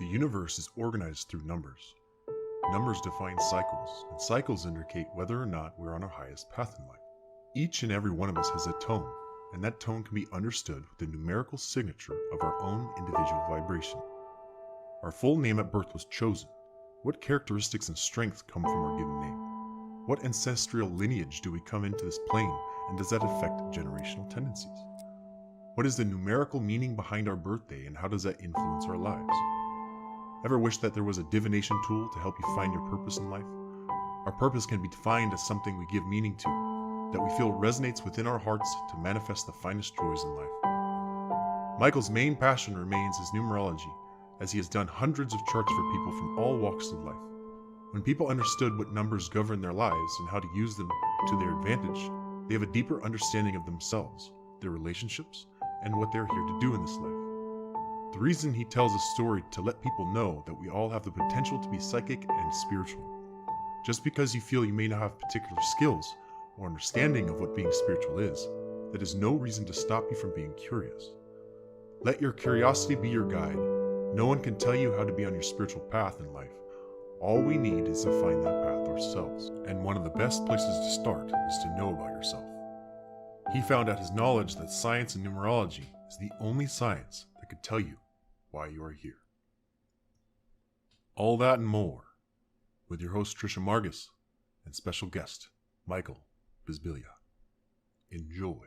The universe is organized through numbers. Numbers define cycles, and cycles indicate whether or not we're on our highest path in life. Each and every one of us has a tone, and that tone can be understood with the numerical signature of our own individual vibration. Our full name at birth was chosen. What characteristics and strengths come from our given name? What ancestral lineage do we come into this plane, and does that affect generational tendencies? What is the numerical meaning behind our birthday, and how does that influence our lives? Ever wish that there was a divination tool to help you find your purpose in life? Our purpose can be defined as something we give meaning to, that we feel resonates within our hearts to manifest the finest joys in life. Michael's main passion remains his numerology, as he has done hundreds of charts for people from all walks of life. When people understood what numbers govern their lives and how to use them to their advantage, they have a deeper understanding of themselves, their relationships, and what they're here to do in this life. The reason he tells a story to let people know that we all have the potential to be psychic and spiritual. Just because you feel you may not have particular skills or understanding of what being spiritual is, that is no reason to stop you from being curious. Let your curiosity be your guide. No one can tell you how to be on your spiritual path in life. All we need is to find that path ourselves. And one of the best places to start is to know about yourself. He found out his knowledge that science and numerology is the only science that could tell you why you are here. All that and more with your host Trisha Margus and special guest Michael Bisbiglia. Enjoy.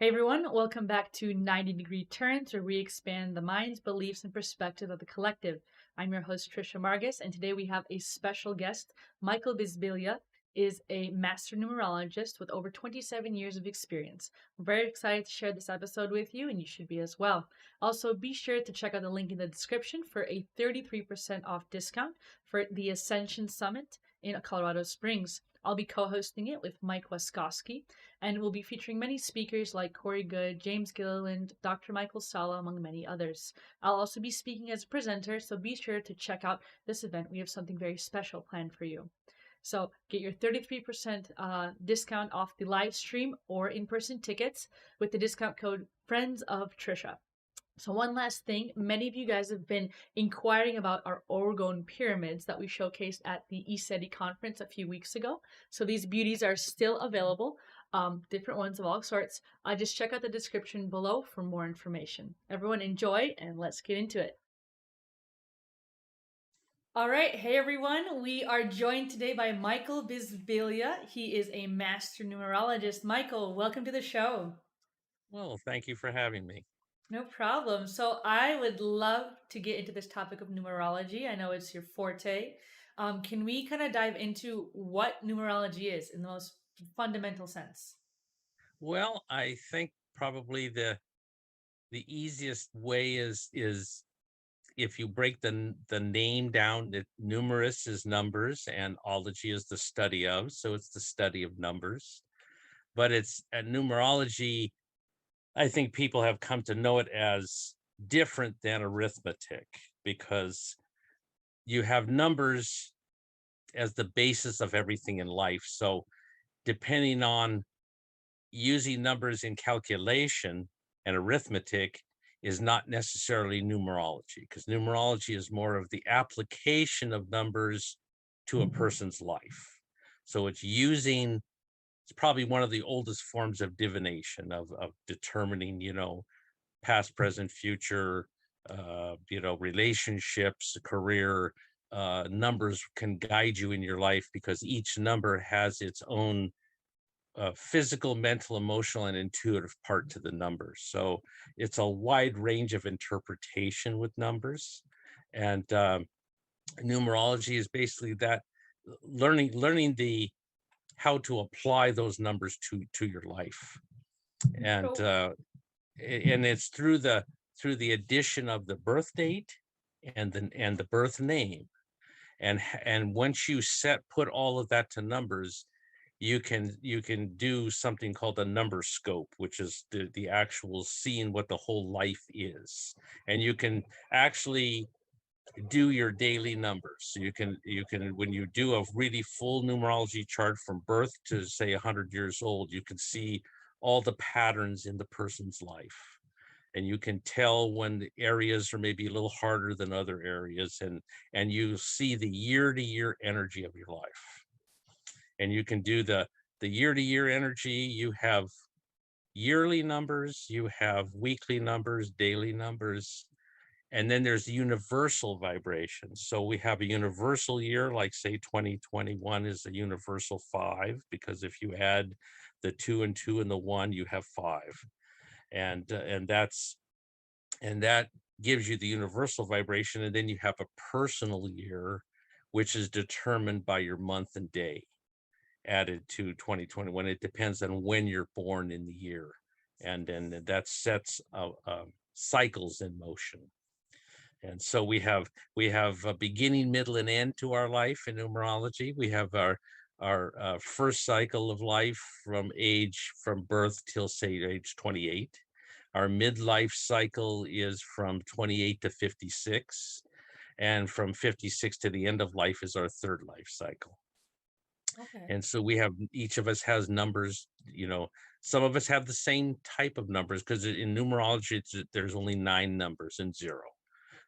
Hey everyone, welcome back to 90 Degree Turns, where we expand the minds, beliefs, and perspective of the collective. I'm your host, Trisha Margus, and today we have a special guest. Michael Bisbiglia is a master numerologist with over 27 years of experience. I'm very excited to share this episode with you, and you should be as well. Also, be sure to check out the link in the description for a 33% off discount for the Ascension Summit in Colorado Springs. I'll be co-hosting it with Mike Waskowski, and we'll be featuring many speakers like Corey Good, James Gilliland, Dr. Michael Sala, among many others. I'll also be speaking as a presenter, so be sure to check out this event. We have something very special planned for you. So get your 33% discount off the live stream or in-person tickets with the discount code Friends of Trisha. So one last thing, many of you guys have been inquiring about our orgone pyramids that we showcased at the ECETI conference a few weeks ago. So these beauties are still available, different ones of all sorts. Just check out the description below for more information. Everyone enjoy, and let's get into it. All right, hey everyone, we are joined today by Michael Bisbiglia. He is a master numerologist. Michael, welcome to the show. Well, thank you for having me. No problem. So I would love to get into this topic of numerology. I know it's your forte. Can we kind of dive into what numerology is in the most fundamental sense? Well, I think probably the easiest way is if you break the name down, that numerous is numbers and ology is the study of, so it's the study of numbers. But it's a numerology, I think people have come to know it as different than arithmetic, because you have numbers as the basis of everything in life. So depending on using numbers in calculation, and arithmetic is not necessarily numerology, because numerology is more of the application of numbers to a person's life. So it's probably one of the oldest forms of divination, of determining, past, present, future, relationships, career. Numbers can guide you in your life because each number has its own physical, mental, emotional, and intuitive part to the numbers. So it's a wide range of interpretation with numbers, and numerology is basically that learning the how to apply those numbers to your life, and So, and it's through the addition of the birth date and the birth name, and once you put all of that to numbers, you can do something called a number scope, which is the actual seeing what the whole life is, and you can actually do your daily numbers. So you can when you do a really full numerology chart from birth to say 100 years old, you can see all the patterns in the person's life, and you can tell when the areas are maybe a little harder than other areas, and you see the year to year energy of your life, and you can do the year to year energy. You have yearly numbers, you have weekly numbers, daily numbers, and then there's universal vibrations. So we have a universal year, like say 2021 is a universal 5, because if you add the 2 and 2 and the 1, you have 5. And that gives you the universal vibration. And then you have a personal year, which is determined by your month and day added to 2021. It depends on when you're born in the year. And then that sets cycles in motion. And so we have a beginning, middle, and end to our life in numerology. We have our first cycle of life from birth till say age 28. Our midlife cycle is from 28 to 56, and from 56 to the end of life is our third life cycle. okay. And so we have, each of us has numbers, some of us have the same type of numbers, because in numerology, there's only 9 numbers and 0.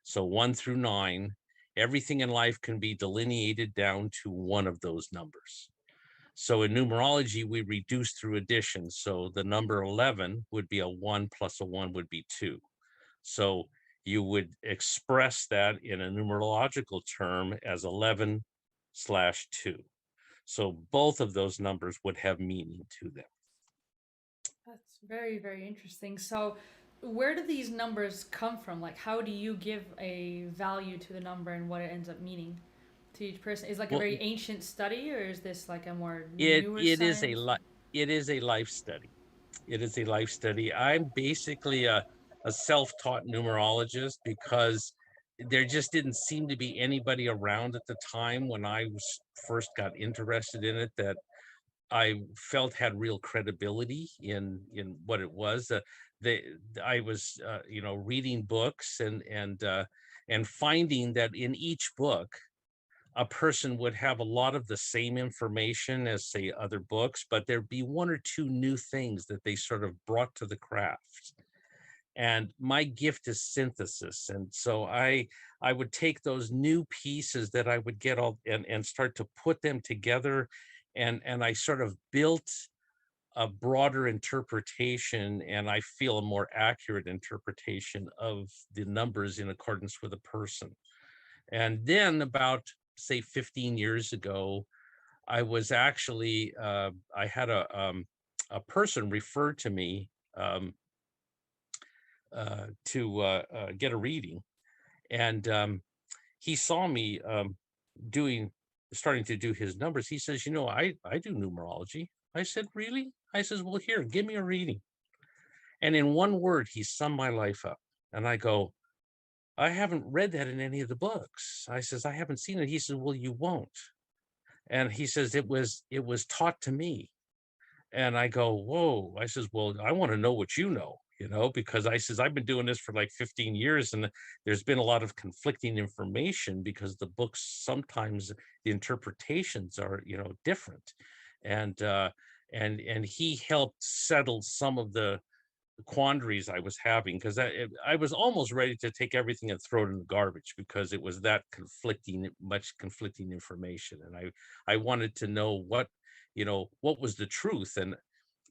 So 1 through 9, everything in life can be delineated down to one of those numbers. So in numerology, we reduce through addition. So the number 11 would be a 1 plus a 1 would be 2. So you would express that in a numerological term as 11/2. So both of those numbers would have meaning to them. That's very, very interesting. So, where do these numbers come from? Like, how do you give a value to the number and what it ends up meaning to each person? Is like a Well, very ancient study, or is this like a more it newer it is science? it is a life study. It is a life study. I'm basically a self-taught numerologist, because there just didn't seem to be anybody around at the time when I first got interested in it that I felt had real credibility in what it was. They, I was reading books and finding that in each book a person would have a lot of the same information as say other books, but there'd be 1 or 2 new things that they sort of brought to the craft. And my gift is synthesis, and so I would take those new pieces that I would get all and start to put them together, and I sort of built a broader interpretation, and I feel a more accurate interpretation of the numbers in accordance with a person. And then about say 15 years ago, I was actually I had a person referred to me to get a reading, and he saw me doing starting to do his numbers. He says, I do numerology. I said, really? I says, well, here, give me a reading. And in one word, he summed my life up. And I go, I haven't read that in any of the books. I says, I haven't seen it. He says, well, you won't. And he says, it was taught to me. And I go, whoa. I says, well, I want to know what because I says, I've been doing this for like 15 years, and there's been a lot of conflicting information, because the books, sometimes the interpretations are, different. And and he helped settle some of the quandaries I was having, because I was almost ready to take everything and throw it in the garbage, because it was that much conflicting information. And I wanted to know what was the truth. And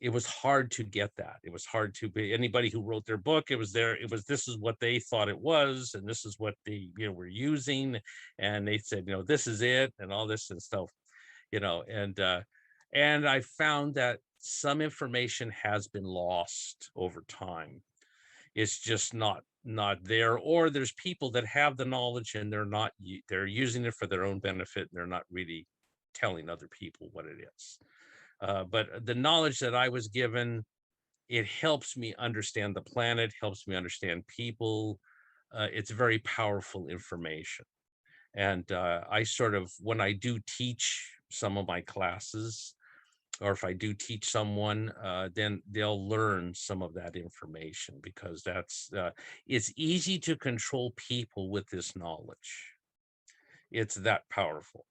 it was hard to get that. It was hard to be anybody who wrote their book. This is what they thought it was, and this is what they were using, and they said this is it, and all this and stuff, and I found that some information has been lost over time. It's just not there, or there's people that have the knowledge and they're using it for their own benefit, and they're not really telling other people what it is. But the knowledge that I was given, it helps me understand the planet, helps me understand people. It's very powerful information. And I sort of, when I do teach some of my classes, or if I do teach someone, then they'll learn some of that information, because it's easy to control people with this knowledge. It's that powerful.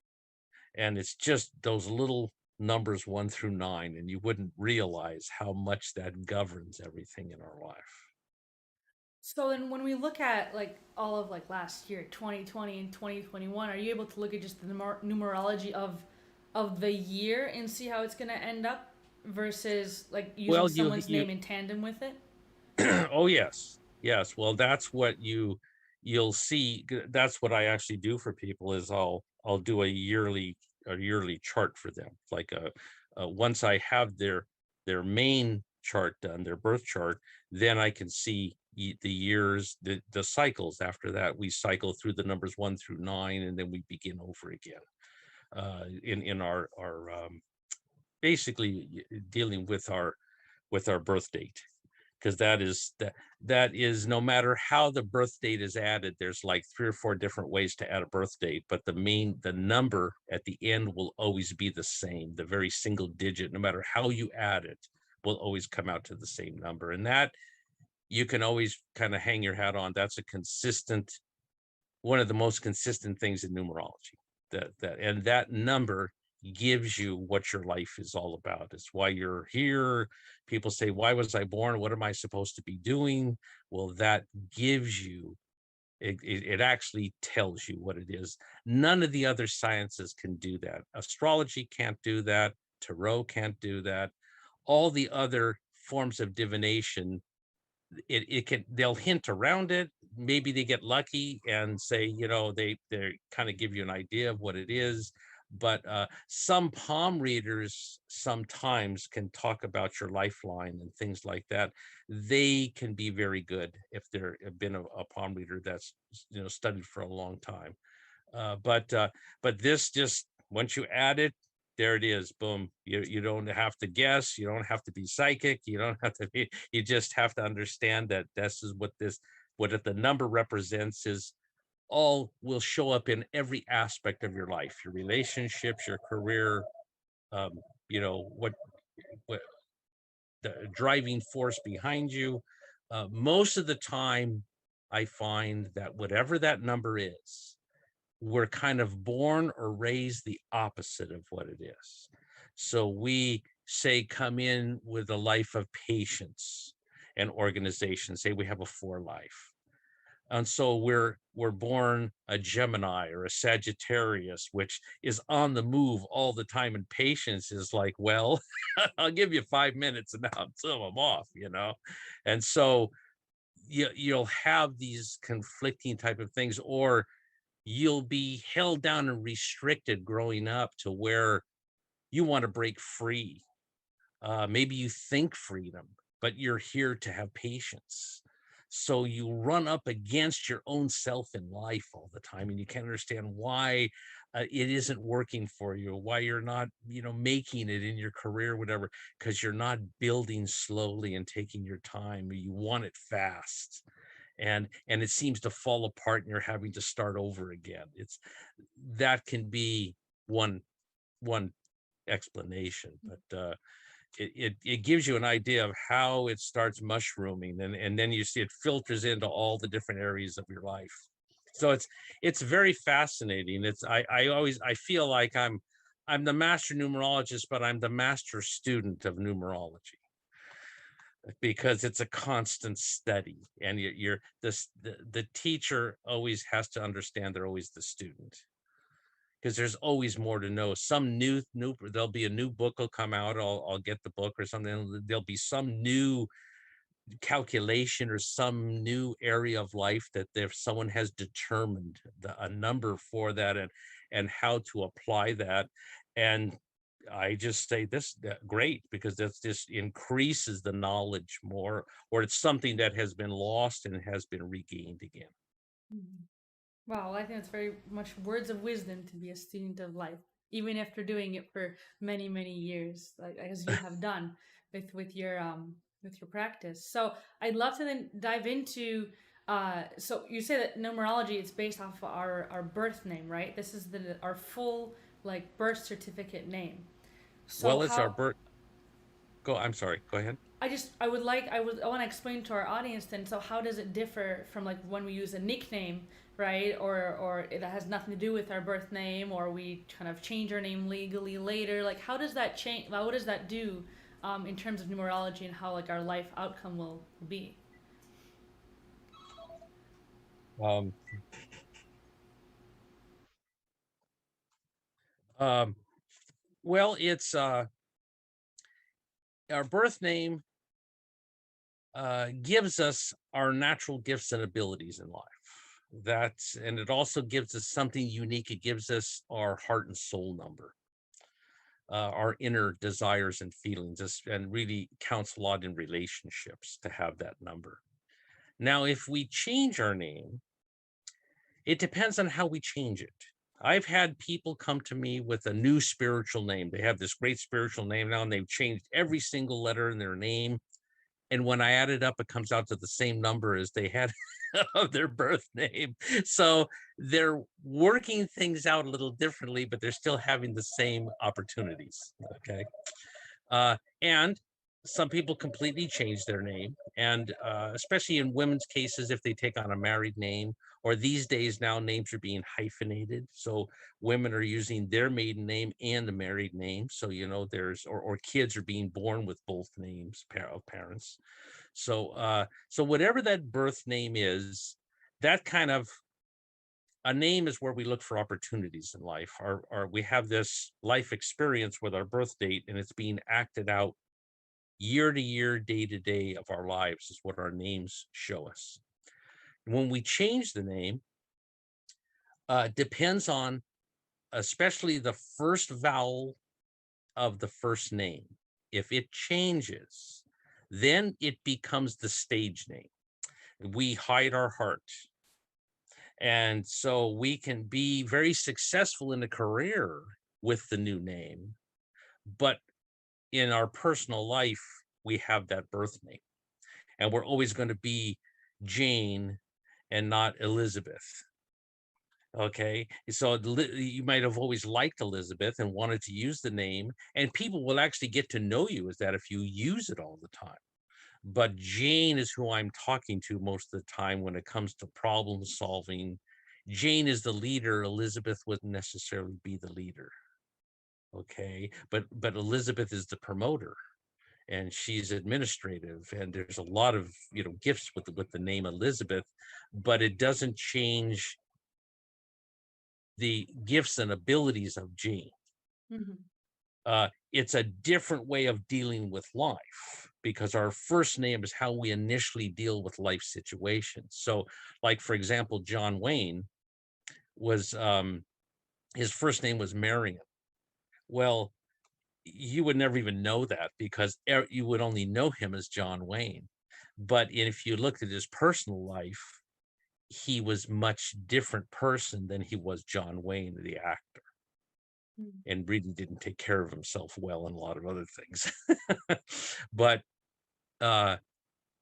And it's just those little numbers 1 through 9, and you wouldn't realize how much that governs everything in our life. So then when we look at like all of like last year, 2020 and 2021, are you able to look at just the numerology of the year and see how it's going to end up versus like using Well, someone's name in tandem with it? oh yes, yes. Well, that's what you'll see. That's what I actually do for people, is I'll do a yearly chart for them. Like once I have their main chart done, their birth chart, then I can see the years, the cycles. After that, we cycle through the numbers 1 through 9, and then we begin over again. In our basically dealing with our birth date, because that is no matter how the birth date is added, there's like 3 or 4 different ways to add a birth date, but the number at the end will always be the same. The very single digit, no matter how you add it, will always come out to the same number. And that you can always kind of hang your hat on. That's one of the most consistent things in numerology. That number gives you what your life is all about. It's why you're here. People say, why was I born? What am I supposed to be doing? Well, that gives you, it actually tells you what it is. None of the other sciences can do that. Astrology can't do that. Tarot can't do that. All the other forms of divination, they'll hint around it. Maybe they get lucky and say, they kind of give you an idea of what it is. But some palm readers sometimes can talk about your lifeline and things like that. They can be very good if they're been a palm reader that's studied for a long time. But this, just once you add it, there it is. Boom. You don't have to guess. You don't have to be psychic. You don't have to be. You just have to understand that this is what the number represents. Is all will show up in every aspect of your life, your relationships, your career. Um, what the driving force behind you. Most of the time, I find that whatever that number is, we're kind of born or raised the opposite of what it is. So we say come in with a life of patience and organization. Say we have a 4 life. And so we're born a Gemini or a Sagittarius, which is on the move all the time. And patience is like, well, I'll give you 5 minutes and now I'm off. And so you'll have these conflicting type of things, or you'll be held down and restricted growing up to where you want to break free. Maybe you think freedom, but you're here to have patience. So you run up against your own self in life all the time, and you can't understand why it isn't working for you, why you're not, making it in your career, whatever, because you're not building slowly and taking your time. You want it fast, and it seems to fall apart, and you're having to start over again. That can be one explanation, but it gives you an idea of how it starts mushrooming, and then you see it filters into all the different areas of your life. So it's very fascinating. I feel like I'm the master numerologist, but I'm the master student of numerology, because it's a constant study, and the teacher always has to understand they're always the student, because there's always more to know. Some new there'll be a new book will come out. I'll get the book or something. There'll be some new calculation or some new area of life that if someone has determined a number for that, and how to apply that. And I just say this great, because that's just increases the knowledge more, or it's something that has been lost and has been regained again. Mhm. Wow, I think it's very much words of wisdom to be a student of life, even after doing it for many, many years, like as you have done with your practice. So I'd love to then dive into. So you say that numerology is based off of our birth name, right? This is our full like birth certificate name. So Well, it's our how birth. I'm sorry. Go ahead. I want to explain to our audience then. So how does it differ from like when we use a nickname, right? Or it has nothing to do with our birth name, or we kind of change our name legally later. Like how does that change? What does that do in terms of numerology and how like our life outcome will be? Um, um, well, it's our birth name gives us our natural gifts and abilities in life. And it also gives us something unique. It gives us our heart and soul number, our inner desires and feelings, and really counts a lot in relationships to have that number. Now, if we change our name, it depends on how we change it. I've had people come to me with a new spiritual name. They have this great spiritual name now, and they've changed every single letter in their name. And when I add it up, it comes out to the same number as they had of their birth name. So they're working things out a little differently, but they're still having the same opportunities. Okay. And some people completely change their name. And especially in women's cases, if they take on a married name, or these days now names are being hyphenated. So women are using their maiden name and the married name. So, or kids are being born with both names of parents. So whatever that birth name is, that kind of a name is where we look for opportunities in life. We have this life experience with our birth date, and it's being acted out year to year, day to day of our lives is what our names show us. When we change the name, depends on especially the first vowel of the first name. If it changes, then it becomes the stage name. We hide our heart. And so we can be very successful in a career with the new name, but in our personal life, we have that birth name, and we're always going to be Jane and not Elizabeth. Okay. So you might have always liked Elizabeth and wanted to use the name, and people will actually get to know you as that if you use it all the time. But Jane is who I'm talking to most of the time when it comes to problem solving. Jane is the leader. Elizabeth wouldn't necessarily be the leader. Okay. But Elizabeth is the promoter, and she's administrative, and there's a lot of gifts with the name Elizabeth, but it doesn't change the gifts and abilities of Jane. Mm-hmm. It's a different way of dealing with life, because our first name is how we initially deal with life situations. So, like for example, John Wayne was his first name was Marion. Well, you would never even know that, because you would only know him as John Wayne. But if you looked at his personal life, he was much different person than he was John Wayne, the actor, and really didn't take care of himself well and a lot of other things. But uh,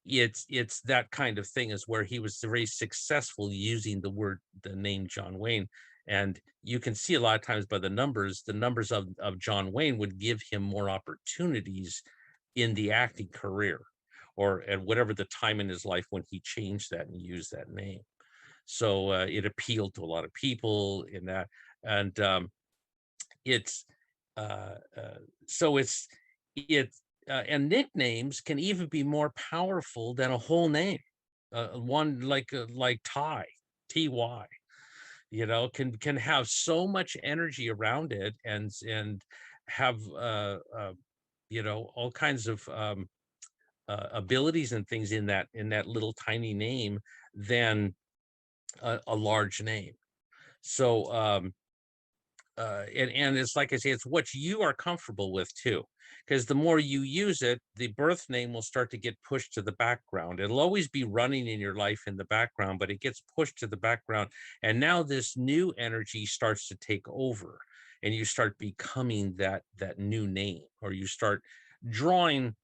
it's that kind of thing, is where he was very successful using the name John Wayne. And you can see a lot of times by the numbers of John Wayne would give him more opportunities in the acting career, or at whatever the time in his life when he changed that and used that name. So it appealed to a lot of people in that. And it's uh, uh, so it and nicknames can even be more powerful than a whole name. One like Ty, can have so much energy around it, and have all kinds of abilities and things in that little tiny name than a large name. So and it's like I say, it's what you are comfortable with too, because the more you use it, the birth name will start to get pushed to the background. It'll always be running in your life in the background, but it gets pushed to the background. And now this new energy starts to take over, and you start becoming that new name, or you start drawing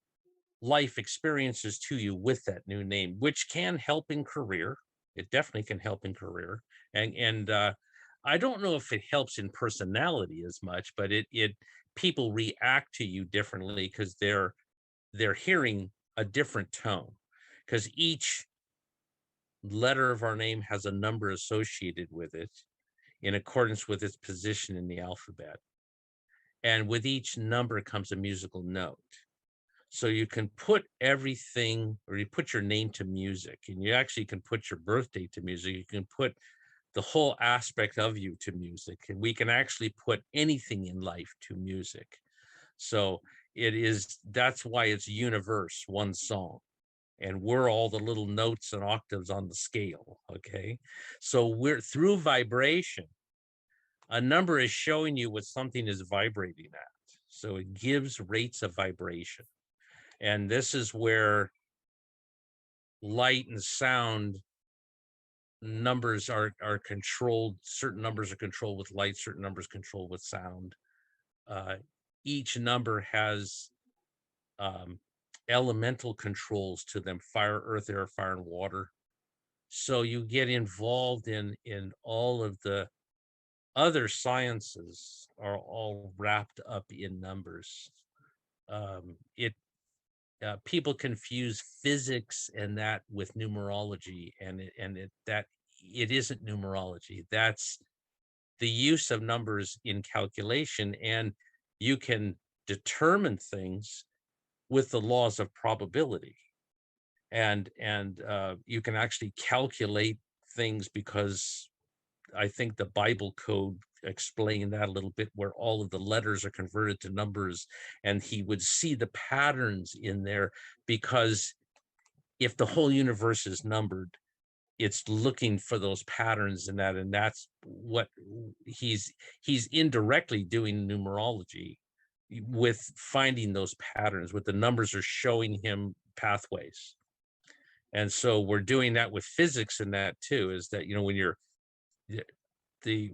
life experiences to you with that new name, which can help in career. It definitely can help in career. And I don't know if it helps in personality as much, but it people react to you differently because they're hearing a different tone. Because each letter of our name has a number associated with it in accordance with its position in the alphabet. And with each number comes a musical note. So you can put everything, or you put your name to music, and you actually can put your birthday to music. You can put the whole aspect of you to music, and we can actually put anything in life to music. So that's why it's universe, one song. And we're all the little notes and octaves on the scale. Okay. So we're through vibration. A number is showing you what something is vibrating at. So it gives rates of vibration. And this is where light and sound numbers are controlled. Certain numbers are controlled with light, certain numbers controlled with sound. Each number has elemental controls to them: fire, earth, air, fire, and water. So you get involved in all of the other sciences are all wrapped up in numbers. It People confuse physics and that with numerology, and that it isn't numerology. That's the use of numbers in calculation, and you can determine things with the laws of probability, and you can actually calculate things, because I think the Bible code explained that a little bit, where all of the letters are converted to numbers, and he would see the patterns in there, because if the whole universe is numbered, it's looking for those patterns in that, and that's what he's indirectly doing numerology, with finding those patterns, with the numbers are showing him pathways. And so we're doing that with physics in that too, is that, when you're the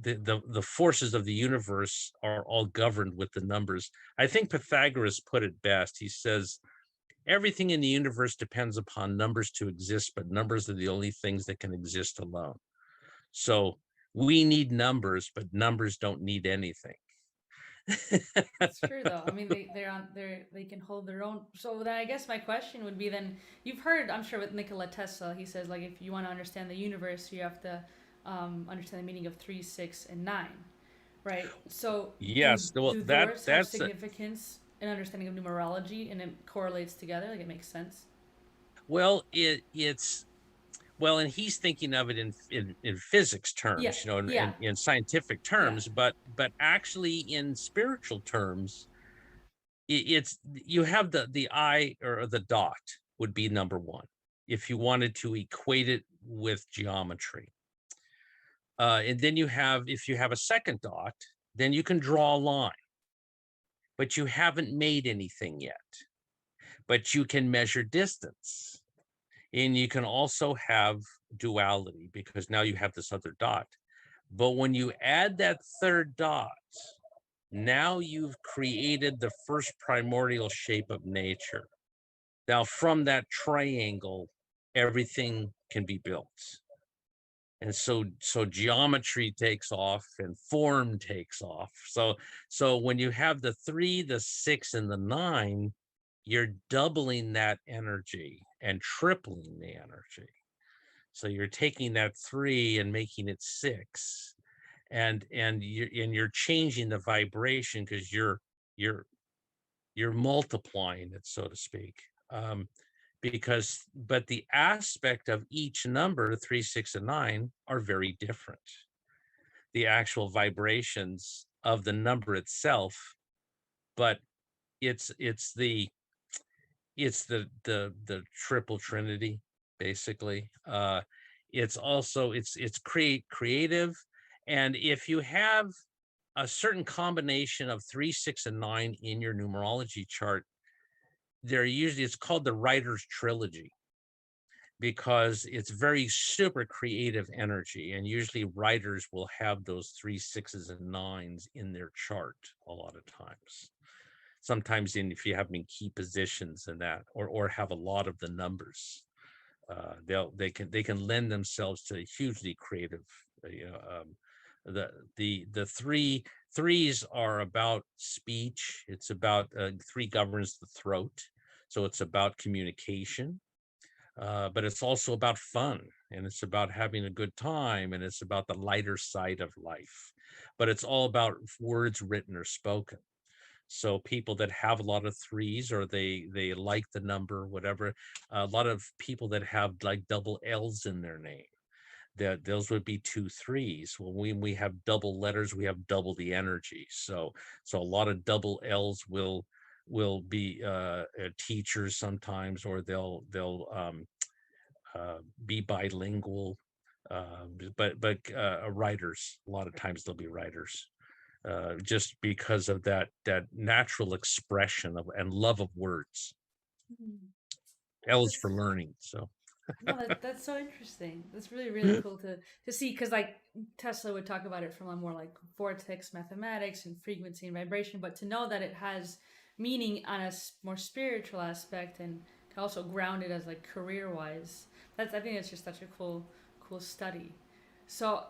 the forces of the universe are all governed with the numbers. I think Pythagoras put it best. He says everything in the universe depends upon numbers to exist, but numbers are the only things that can exist alone. So we need numbers, but numbers don't need anything. It's true though. I mean, they can hold their own. So then I guess my question would be, then you've heard, I'm sure, with Nikola Tesla, he says like if you want to understand the universe, you have to understand the meaning of 3, 6, and 9, right? So Yes, well, do those have that's significance in understanding of numerology, and it correlates together, like it makes sense? well, it's well, and he's thinking of it in physics Yeah, terms, yeah, in scientific yeah. terms, but actually in spiritual terms, it's you have the I, or the dot would be number one if you wanted to equate it with geometry. And then if you have a second dot, then you can draw a line, but you haven't made anything yet. But you can measure distance, and you can also have duality, because now you have this other dot. But when you add that third dot, now you've created the first primordial shape of nature. Now, from that triangle, everything can be built. And so geometry takes off and form takes off. So when you have the 3, the 6, and the 9, you're doubling that energy and tripling the energy. So you're taking that 3 and making it 6, and you're changing the vibration, because you're multiplying it, so to speak. But the aspect of each number, 3, 6, and 9, are very different. The actual vibrations of the number itself, but it's the triple trinity, basically. It's also it's creative, and if you have a certain combination of 3, 6, and 9 in your numerology chart, it's called the writer's trilogy, because it's very super creative energy. And usually writers will have those 3, 6s, and 9s in their chart a lot of times. Sometimes if you have them in key positions and that, or have a lot of the numbers, they can lend themselves to hugely creative. The threes are about speech. It's about 3 governs the throat, so it's about communication. But it's also about fun, and it's about having a good time, and it's about the lighter side of life. But it's all about words written or spoken. So people that have a lot of threes, or they like the number, whatever, a lot of people that have like double L's in their name, that those would be 2 threes. Well, when we have double letters, we have double the energy. So a lot of double L's will be teachers sometimes, or they'll be bilingual, but writers, a lot of times they'll be writers, just because of that natural expression of and love of words. Mhm. L is for That's learning. So no, that's so interesting. That's really really cool to see, because like Tesla would talk about it from a more like vortex mathematics and frequency and vibration, but to know that it has meaning on a more spiritual aspect and can also ground it as like career wise. I think it's just such a cool study. So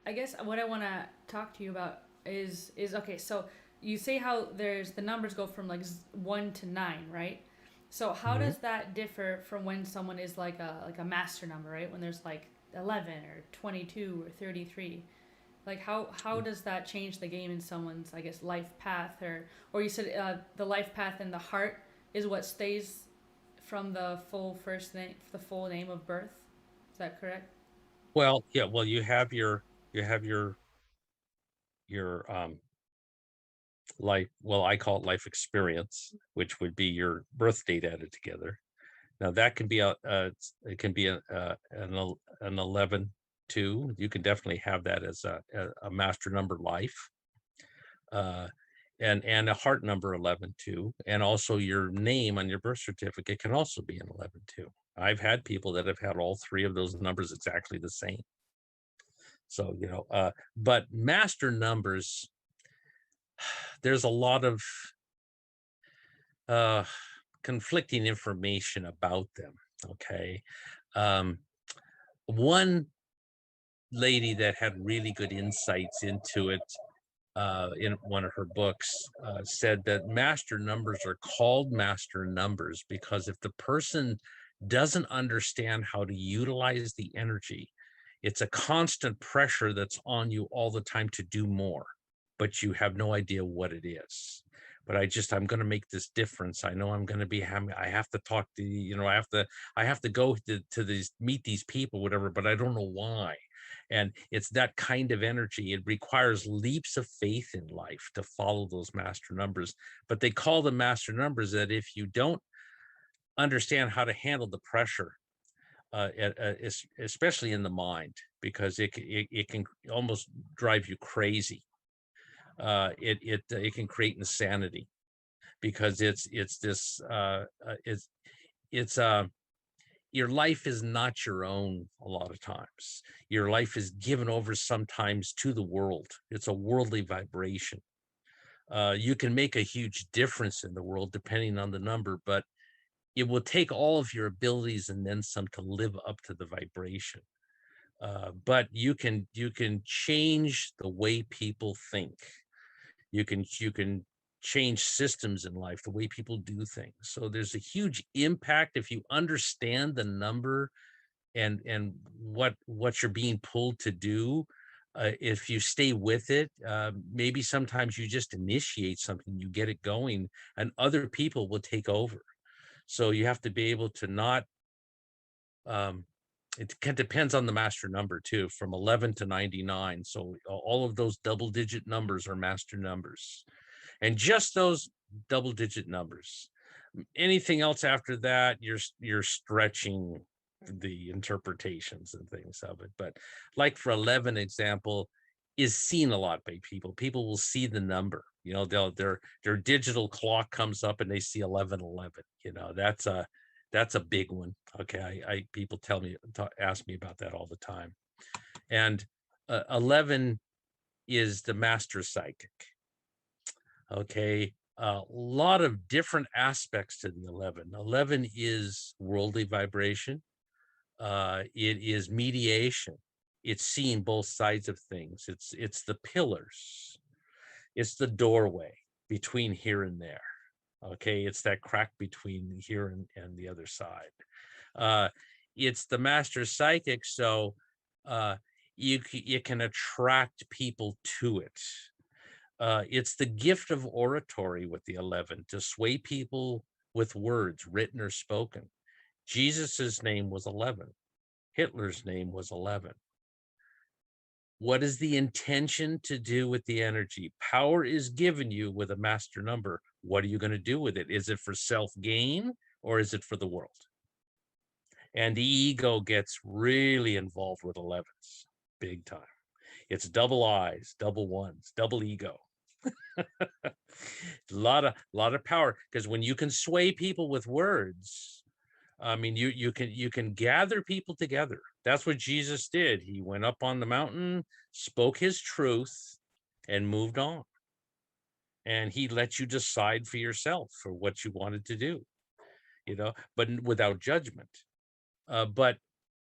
I guess what I want to talk to you about is okay. So you say how there's the numbers go from like 1 to 9, right? So how Mhm. does that differ from when someone is like a master number, right? When there's like 11 or 22 or 33. Like how does that change the game in someone's, I guess, life path, or you said the life path in the heart is what stays from the full first name, the full name of birth. Is that correct? Well, yeah, well, you have your life, well, I call it life experience, which would be your birth date added together. Now that can be it can be an 11 too. You can definitely have that as a master number life, uh, and a heart number 11 too, and also your name on your birth certificate can also be an 11 too. I've had people that have had all 3 of those numbers exactly the same. So but master numbers, there's a lot of uh, conflicting information about them. Okay. Um, One lady that had really good insights into it, in one of her books, said that master numbers are called master numbers because if the person doesn't understand how to utilize the energy, it's a constant pressure that's on you all the time to do more, but you have no idea what it is. But I'm going to make this difference. I know I'm going to be having, I have to talk to, I have to go to these, meet these people, whatever, but I don't know why. And it's that kind of energy. It requires leaps of faith in life to follow those master numbers. But they call them master numbers that if you don't understand how to handle the pressure, especially in the mind, because it can almost drive you crazy. It can create insanity, because it's this it's your life is not your own a lot of times. Your life is given over sometimes to the world. It's a worldly vibration. You can make a huge difference in the world depending on the number, but it will take all of your abilities and then some to live up to the vibration. But you can change the way people think. You can change systems in life, the way people do things. So there's a huge impact if you understand the number and what you're being pulled to do. If you stay with it, maybe sometimes you just initiate something, you get it going, and other people will take over. So you have to be able to not. Um, depends on the master number too, from 11 to 99. So all of those double digit numbers are master numbers, and just those double digit numbers. Anything else after that, you're stretching the interpretations and things of it. But like for 11 example, is seen a lot by people. People will see the number. Their digital clock comes up and they see 1111. That's a big one. Okay, I people ask me about that all the time. And 11 is the master psychic. Okay, a lot of different aspects to the 11. 11 is worldly vibration. It is mediation. It's seeing both sides of things. It's the pillars. It's the doorway between here and there. Okay, it's that crack between here and the other side. Uh, it's the master psychic, so you can attract people to it. It's the gift of oratory with the 11 to sway people with words, written or spoken. Jesus's name was 11. Hitler's name was 11. What is the intention to do with the energy? Power is given you with a master number. What are you going to do with it? Is it for self-gain or is it for the world? And the ego gets really involved with 11s, big time. It's double I's, double ones, double ego. A lot of power, because when you can sway people with words, I mean, you can gather people together. That's what Jesus did. He went up on the mountain, spoke his truth, and moved on. And he let you decide for yourself for what you wanted to do, but without judgment. But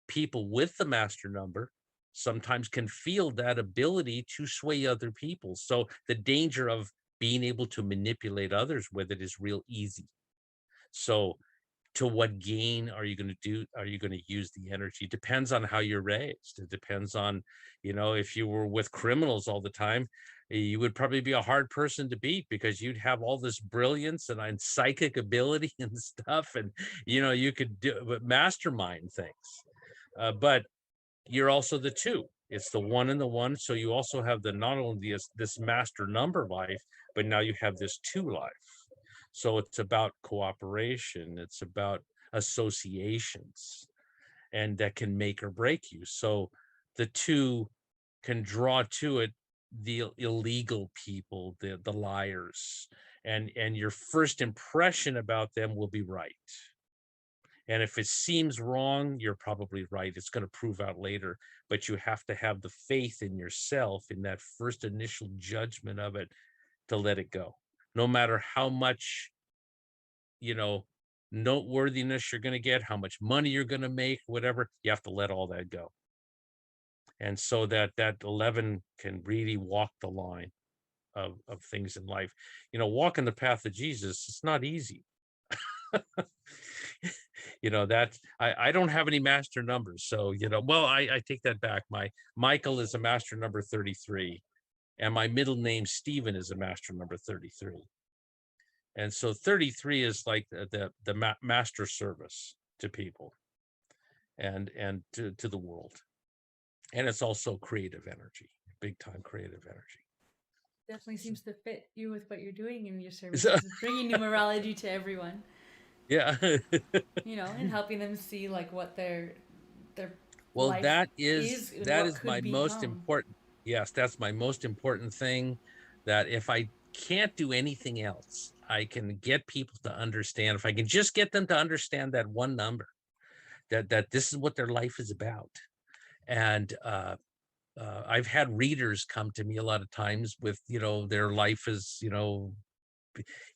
people with the master number sometimes can feel that ability to sway other people. So the danger of being able to manipulate others with it is real easy. So to what gain are you going to do? Are you going to use the energy? Depends on how you're raised. It depends on, if you were with criminals all the time, you would probably be a hard person to beat because you'd have all this brilliance and psychic ability and stuff. And, you could mastermind things. But you're also the two. It's the one and the one. So you also have not only this master number life, but now you have this two life. So it's about cooperation. It's about associations, and that can make or break you. So the two can draw to it the illegal people, the liars, and your first impression about them will be right. And if it seems wrong, you're probably right. It's going to prove out later, but you have to have the faith in yourself in that first initial judgment of it to let it go. No matter how much, noteworthiness you're going to get, how much money you're going to make, whatever, you have to let all that go. And so that 11 can really walk the line of things in life. Walking the path of Jesus, it's not easy. That I don't have any master numbers. So, well, I take that back. My Michael is a master number 33, and my middle name, Stephen, is a master number 33. And so 33 is like the master service to people and to the world. And it's also creative energy, big time creative energy. Definitely seems to fit you with what you're doing in your services, bringing numerology to everyone. Yeah. And helping them see like what their well, life that is my most become. important. Yes, that's my most important thing, that if I can't do anything else, I can get people to understand. If I can just get them to understand that one number, that this is what their life is about. And I've had readers come to me a lot of times with, their life is,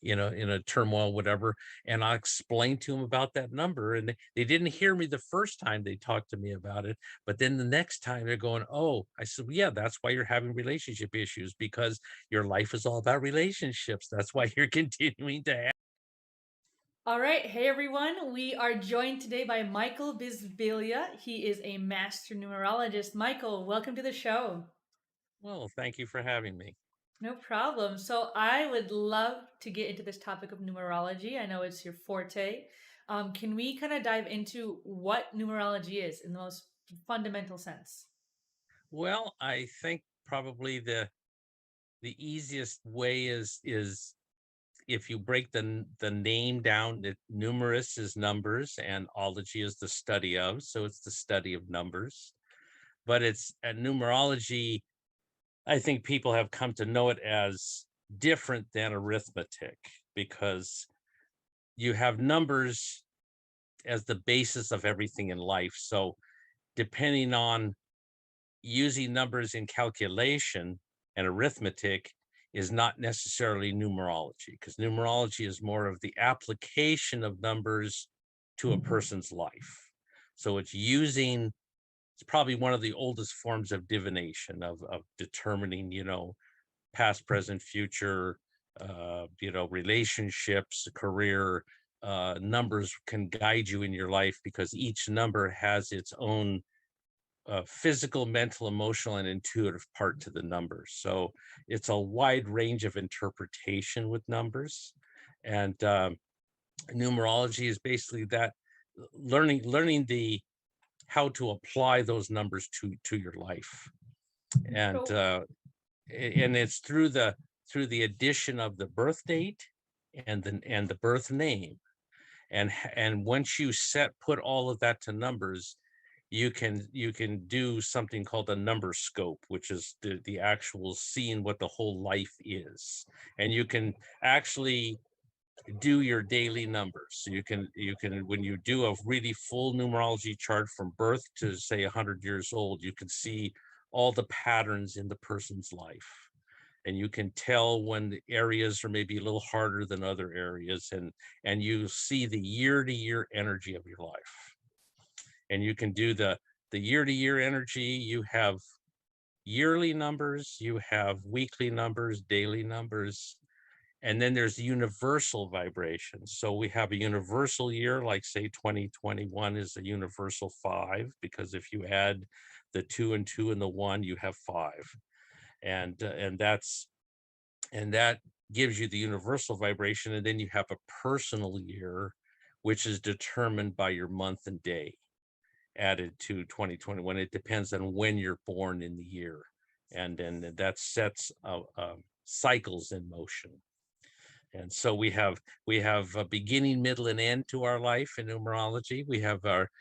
in a turmoil, whatever. And I explained to them about that number, and they didn't hear me the first time they talked to me about it. But then the next time they're going, oh, I said, well, yeah, that's why you're having relationship issues, because your life is all about relationships. That's why you're continuing to have. All right. Hey, everyone. We are joined today by Michael Bisbiglia. He is a master numerologist. Michael, welcome to the show. Well, thank you for having me. No problem. So I would love to get into this topic of numerology. I know it's your forte. Can we kind of dive into what numerology is in the most fundamental sense? Well, I think probably the easiest way is if you break the name down, that numerous is numbers and ology is the study of, so it's the study of numbers. But it's a numerology I think people have come to know it as different than arithmetic because you have numbers as the basis of everything in life. So depending on using numbers in calculation and arithmetic is not necessarily numerology, because numerology is more of the application of numbers to a person's life. So it's probably one of the oldest forms of divination, of determining, past, present, future, relationships, career. Numbers can guide you in your life because each number has its own physical, mental, emotional, and intuitive part to the numbers. So it's a wide range of interpretation with numbers, and numerology is basically that learning the how to apply those numbers to your life, and So, it's through the addition of the birth date and the birth name, and once you put all of that to numbers, you can do something called a number scope, which is the actual seeing what the whole life is, and you can actually do your daily numbers. So you can when you do a really full numerology chart from birth to say 100 years old, you can see all the patterns in the person's life, and you can tell when the areas are maybe a little harder than other areas, and you see the year to year energy of your life, and you can do the year to year energy. You have yearly numbers, you have weekly numbers, daily numbers, and then there's universal vibrations. So we have a universal year, like say 2021 is a universal 5, because if you add the 2 and 2 and the 1, you have 5. And that gives you the universal vibration. And then you have a personal year, which is determined by your month and day added to 2021. It depends on when you're born in the year, and then that sets cycles in motion. And so we have a beginning, middle, and end to our life in numerology. We have our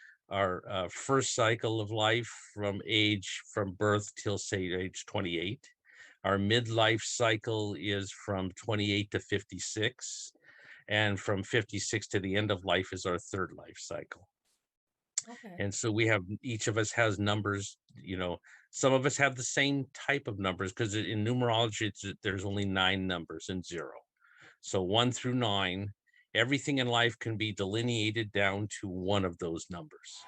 first cycle of life from birth till say age 28. Our midlife cycle is from 28 to 56, and from 56 to the end of life is our third life cycle. okay. And so each of us has numbers, some of us have the same type of numbers, because in numerology, there's only 9 numbers and 0. So 1 through 9, everything in life can be delineated down to one of those numbers.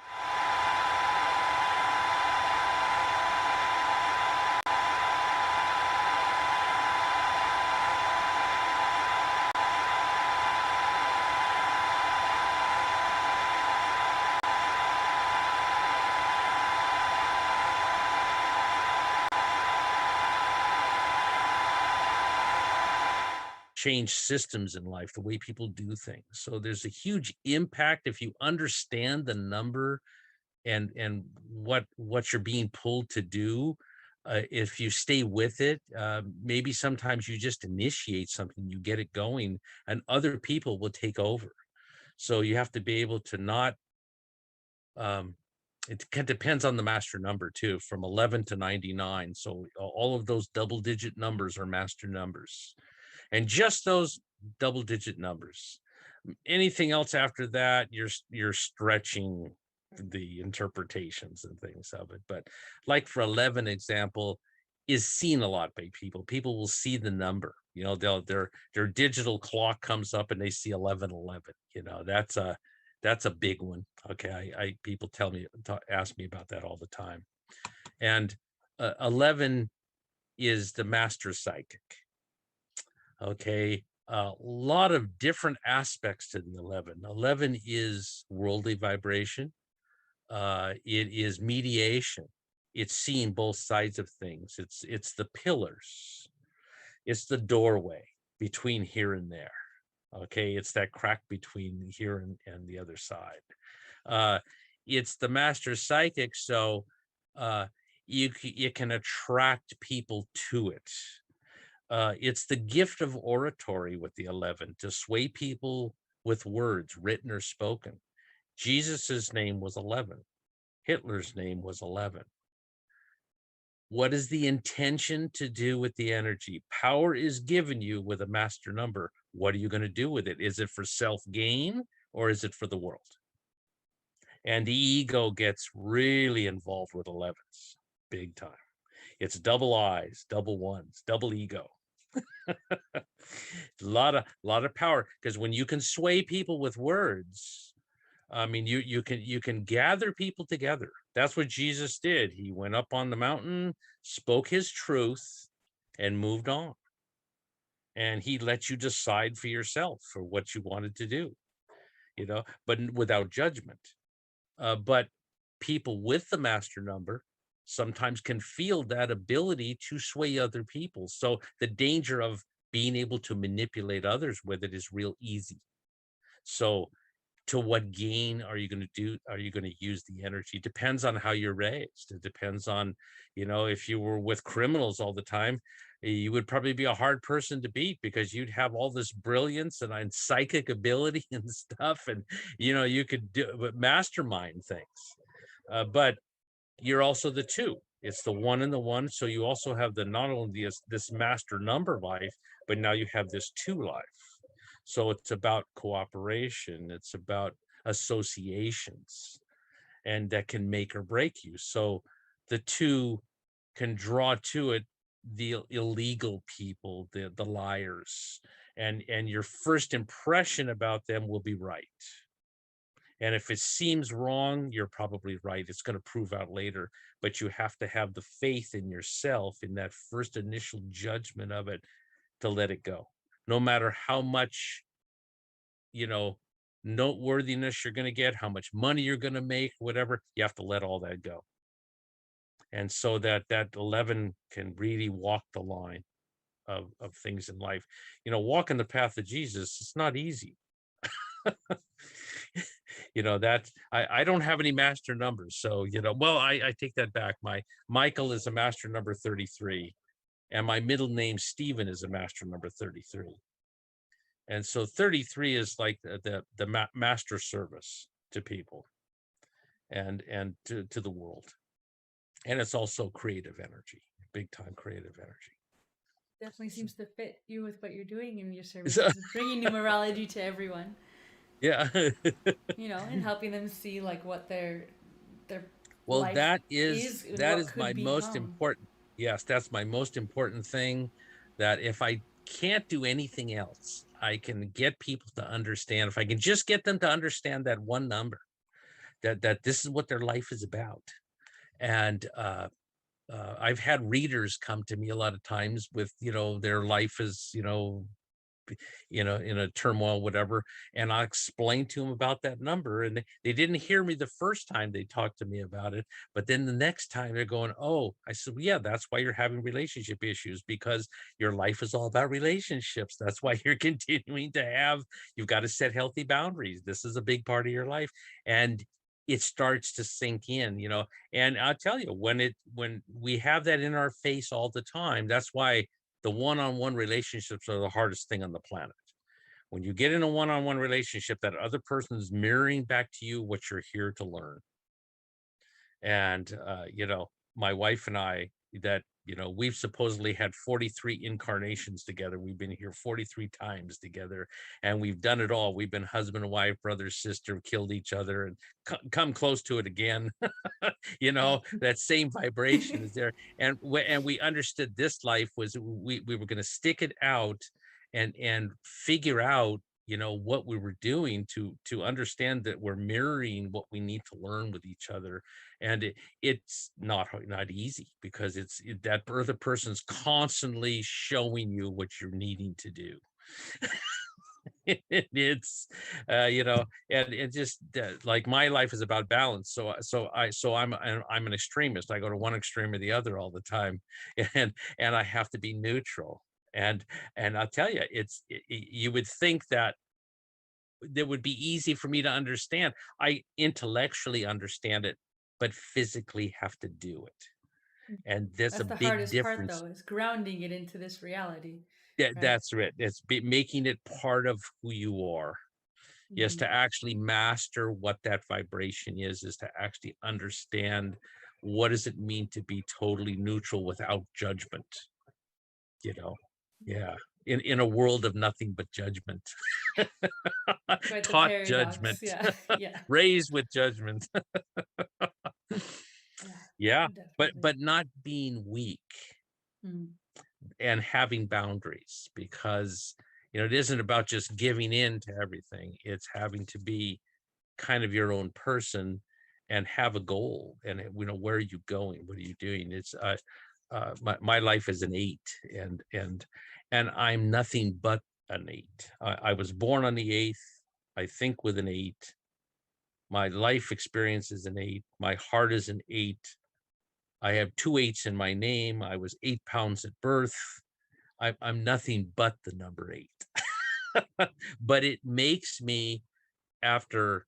Change systems in life, the way people do things. So there's a huge impact if you understand the number and what you're being pulled to do. If you stay with it, maybe sometimes you just initiate something, you get it going, and other people will take over. So you have to be able to not. Depends on the master number too, from 11 to 99. So all of those double digit numbers are master numbers, and just those double digit numbers. Anything else after that, you're stretching the interpretations and things of it. But like for 11 example, is seen a lot by people. People will see the number. Their digital clock comes up and they see 1111. That's a big one. Okay, I people ask me about that all the time. And 11 is the master psychic. Okay, a lot of different aspects to the 11. 11 is worldly vibration. It is mediation. It's seeing both sides of things. It's the pillars. It's the doorway between here and there. Okay, it's that crack between here and the other side. Uh, it's the master psychic, so you can attract people to it. It's the gift of oratory with the 11, to sway people with words, written or spoken. Jesus's name was 11. Hitler's name was 11. What is the intention to do with the energy? Power is given you with a master number. What are you going to do with it? Is it for self gain or is it for the world? And the ego gets really involved with 11s, big time. It's double I's, double ones, double ego. A lot of power, because when you can sway people with words, I mean, you can gather people together. That's what Jesus did. He went up on the mountain, spoke his truth, and moved on. And he let you decide for yourself for what you wanted to do, but without judgment. But people with the master number sometimes can feel that ability to sway other people. So the danger of being able to manipulate others with it is real easy. So to what gain are you going to do? Are you going to use the energy? Depends on how you're raised. It depends on, if you were with criminals all the time, you would probably be a hard person to beat because you'd have all this brilliance and psychic ability and stuff. And, you could mastermind things. But you're also the two. It's the one and the one. So you also have not only this master number life, but now you have this two life. So it's about cooperation. It's about associations, and that can make or break you. So the two can draw to it the illegal people, the liars, and your first impression about them will be right. And if it seems wrong, you're probably right. It's going to prove out later, but you have to have the faith in yourself in that first initial judgment of it to let it go. No matter how much, noteworthiness you're going to get, how much money you're going to make, whatever, you have to let all that go. And so that 11 can really walk the line of things in life. Walking the path of Jesus, it's not easy. That I don't have any master numbers. So, well, I take that back. My Michael is a master number 33, and my middle name Stephen is a master number 33. And so 33 is like the master service to people and to the world. And it's also creative energy, big time creative energy. Definitely seems to fit you with what you're doing in your services, bringing numerology to everyone. Yeah. And helping them see like what their Well, life that is and what could my most become. important. Yes, that's my most important thing. That if I can't do anything else, I can get people to understand. If I can just get them to understand that one number, that this is what their life is about. And I've had readers come to me a lot of times with, their life is, in a turmoil, whatever. And I explained to them about that number. And they didn't hear me the first time they talked to me about it. But then the next time they're going, oh, I said, well, yeah, that's why you're having relationship issues, because your life is all about relationships. That's why you're continuing to you've got to set healthy boundaries. This is a big part of your life. And it starts to sink in, and I'll tell you, when we have that in our face all the time, that's why the one-on-one relationships are the hardest thing on the planet. When you get in a one-on-one relationship, that other person is mirroring back to you what you're here to learn. And my wife and I, that we've supposedly had 43 incarnations together. We've been here 43 times together, and we've done it all. We've been husband and wife, brother, sister, killed each other, and come close to it again. That same vibration is there. And we understood this life was we were going to stick it out and figure out what we were doing to understand that we're mirroring what we need to learn with each other. And it's not easy, because that other person's constantly showing you what you're needing to do. It's and it just like my life is about balance. So I'm an extremist. I go to one extreme or the other all the time, and I have to be neutral. And I'll tell you, you would think that would be easy for me to understand. I intellectually understand it, but physically have to do it. And that's a That's the big hardest part, difference. though, is grounding it into this reality, Yeah, right? that's right. It's making it part of who you are. Yes, Mm-hmm. to actually master what that vibration is to actually understand what does it mean to be totally neutral without judgment? You know, yeah. In a world of nothing but judgment, Quite the taught judgment, paradox. Yeah. Yeah. raised with judgment. Yeah. Yeah, Definitely. but not being weak Mm. and having boundaries, because it isn't about just giving in to everything. It's having to be kind of your own person and have a goal, and where are you going, what are you doing? It's my life is an 8, and I'm nothing but an 8. I was born on the 8th. I think with an 8. My life experience is an 8. My heart is an 8. I have 2 8s in my name. I was 8 pounds at birth. I'm nothing but the number 8. But it makes me, after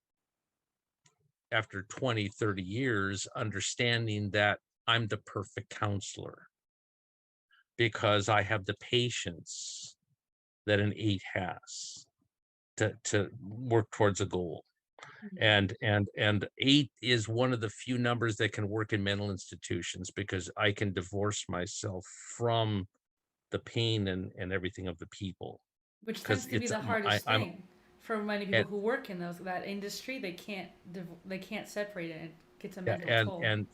20, 30 years, understanding that I'm the perfect counselor, because I have the patience that an 8 has to work towards a goal. Mm. And 8 is one of the few numbers that can work in mental institutions, because I can divorce myself from the pain and everything of the people, Which tends because to be it's the hardest I'm thing for many people and who work in that industry. They can't separate it. It gets a yeah, mental toll.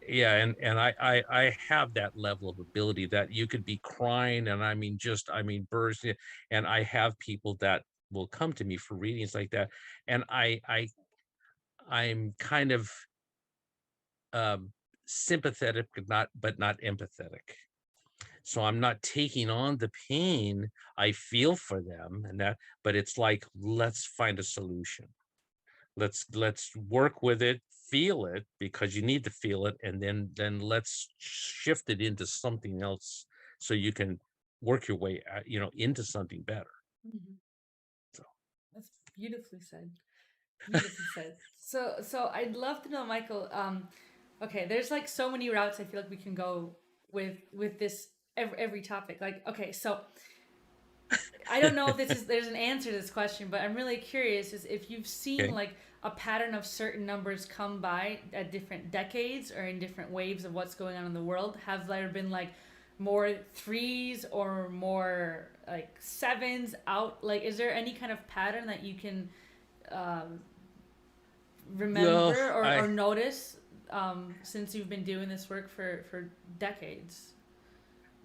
yeah, and I have that level of ability that you could be crying, and burst, and I have people that will come to me for readings like that, and I'm kind of um sympathetic, but not empathetic. So I'm not taking on the pain. I feel for them, but it's like, let's find a solution. Let's work with it, feel it, because you need to feel it, and then let's shift it into something else, so you can work your way into something better. Mhm. So That's beautifully said. Beautifully said. So I'd love to know, Michael. Okay, there's like so many routes I feel like we can go with this every topic. Like, okay, so I don't know if there's an answer to this question, but I'm really curious is if you've seen okay. like a pattern of certain numbers come by at different decades or in different waves of what's going on in the world. Have there been like more threes or more like sevens out? Like, is there any kind of pattern that you can um, Well, remember I or notice since you've been doing this work for decades?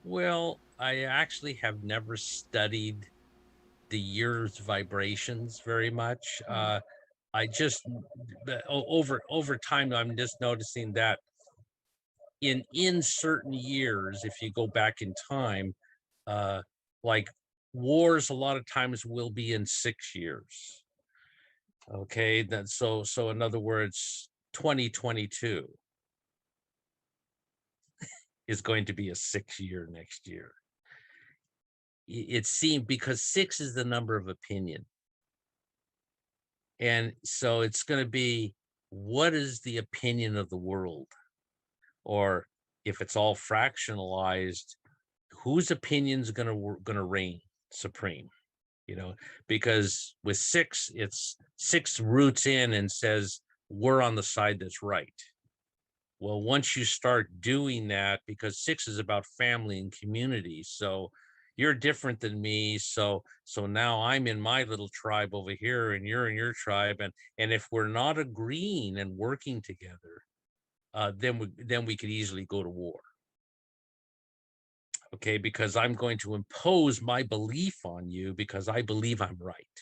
well, I actually have never studied the year's vibrations very much. Mm. I just over time, I'm just noticing that in certain years, if you go back in time, uh, like wars, a lot of times will be in 6 years. Okay, so in other words, 2022 is going to be a 6 year next year. It seemed, because 6 is the number of opinion, and so it's going to be, what is the opinion of the world? Or if it's all fractionalized, whose opinion's gonna reign supreme? Because with 6, it's 6 roots in and says, we're on the side that's right. Well, once you start doing that, because 6 is about family and community, so you're different than me, so now I'm in my little tribe over here, and you're in your tribe, and if we're not agreeing and working together, then we could easily go to war. Okay, because I'm going to impose my belief on you because I believe I'm right.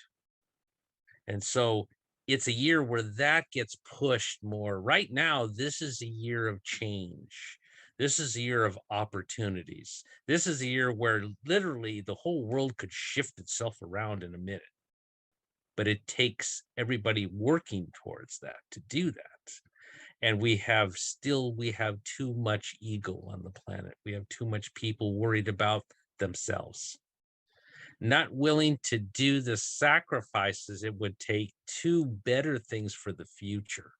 And so it's a year where that gets pushed more. Right now, this is a year of change. This is a year of opportunities. This is a year where literally the whole world could shift itself around in a minute. But it takes everybody working towards that to do that. And we have too much ego on the planet. We have too much people worried about themselves, not willing to do the sacrifices it would take to better things for the future,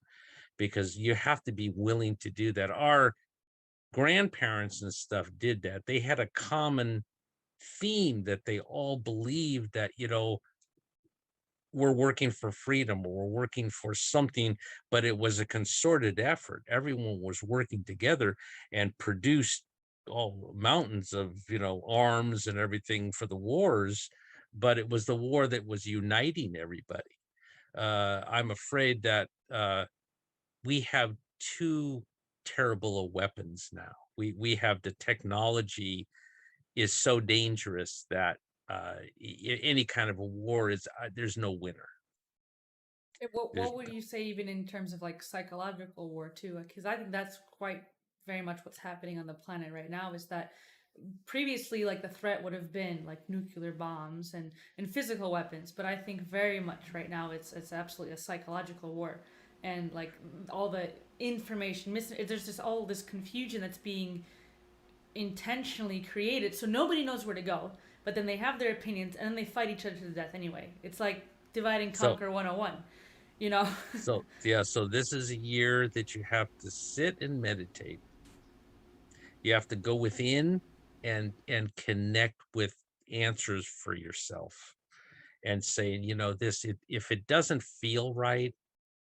because you have to be willing to do that. Our grandparents and stuff did that. They had a common theme that they all believed that, we're working for freedom, or we're working for something, but it was a concerted effort. Everyone was working together and produced all mountains of, arms and everything for the wars, but it was the war that was uniting everybody. I'm afraid that we have too terrible a weapons now. We have the technology is so dangerous that any kind of a war is there's no winner. There's What would you say, even in terms of like psychological war too? Because I think that's quite very much what's happening on the planet right now. Is that previously, like, the threat would have been like nuclear bombs and physical weapons, but I think very much right now it's absolutely a psychological war, and like all the information there's just all this confusion that's being intentionally created, so nobody knows where to go. But then they have their opinions, and then they fight each other to the death anyway. It's like divide and so conquer 101, you know. yeah, so this is a year that you have to sit and meditate. You have to go within and connect with answers for yourself, and saying, if it doesn't feel right,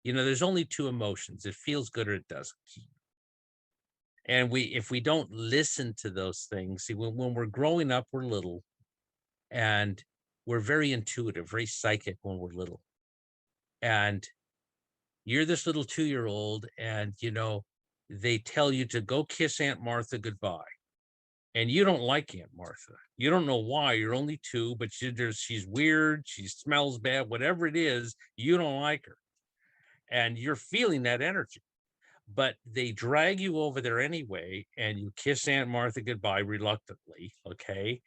there's only two emotions: it feels good or it doesn't. And if we don't listen to those things, see, when we're growing up, we're little, and we're very intuitive, very psychic when we're little. And you're this little 2-year-old, and they tell you to go kiss Aunt Martha goodbye. And you don't like Aunt Martha. You don't know why. You're only 2, but she's weird. She smells bad. Whatever it is, you don't like her. And you're feeling that energy. But they drag you over there anyway, and you kiss Aunt Martha goodbye reluctantly, okay?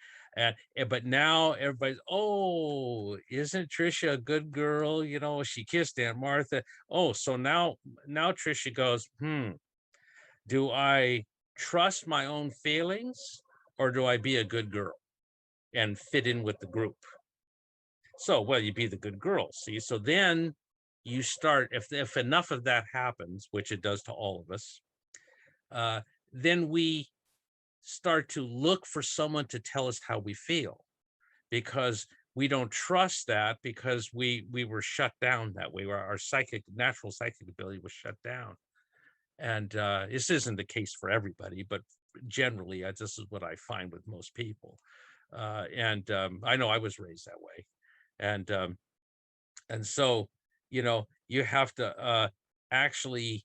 But now everybody's, oh, isn't Trisha a good girl? She kissed Aunt Martha. Oh, so now Trisha goes, do I trust my own feelings, or do I be a good girl and fit in with the group? So, well, you be the good girl, see? So then you start, if enough of that happens, which it does to all of us, then we start to look for someone to tell us how we feel, because we don't trust that, because we were shut down that way, where our natural psychic ability was shut down. And this isn't the case for everybody, but generally, this is what I find with most people. And I know I was raised that way. And so, you have to actually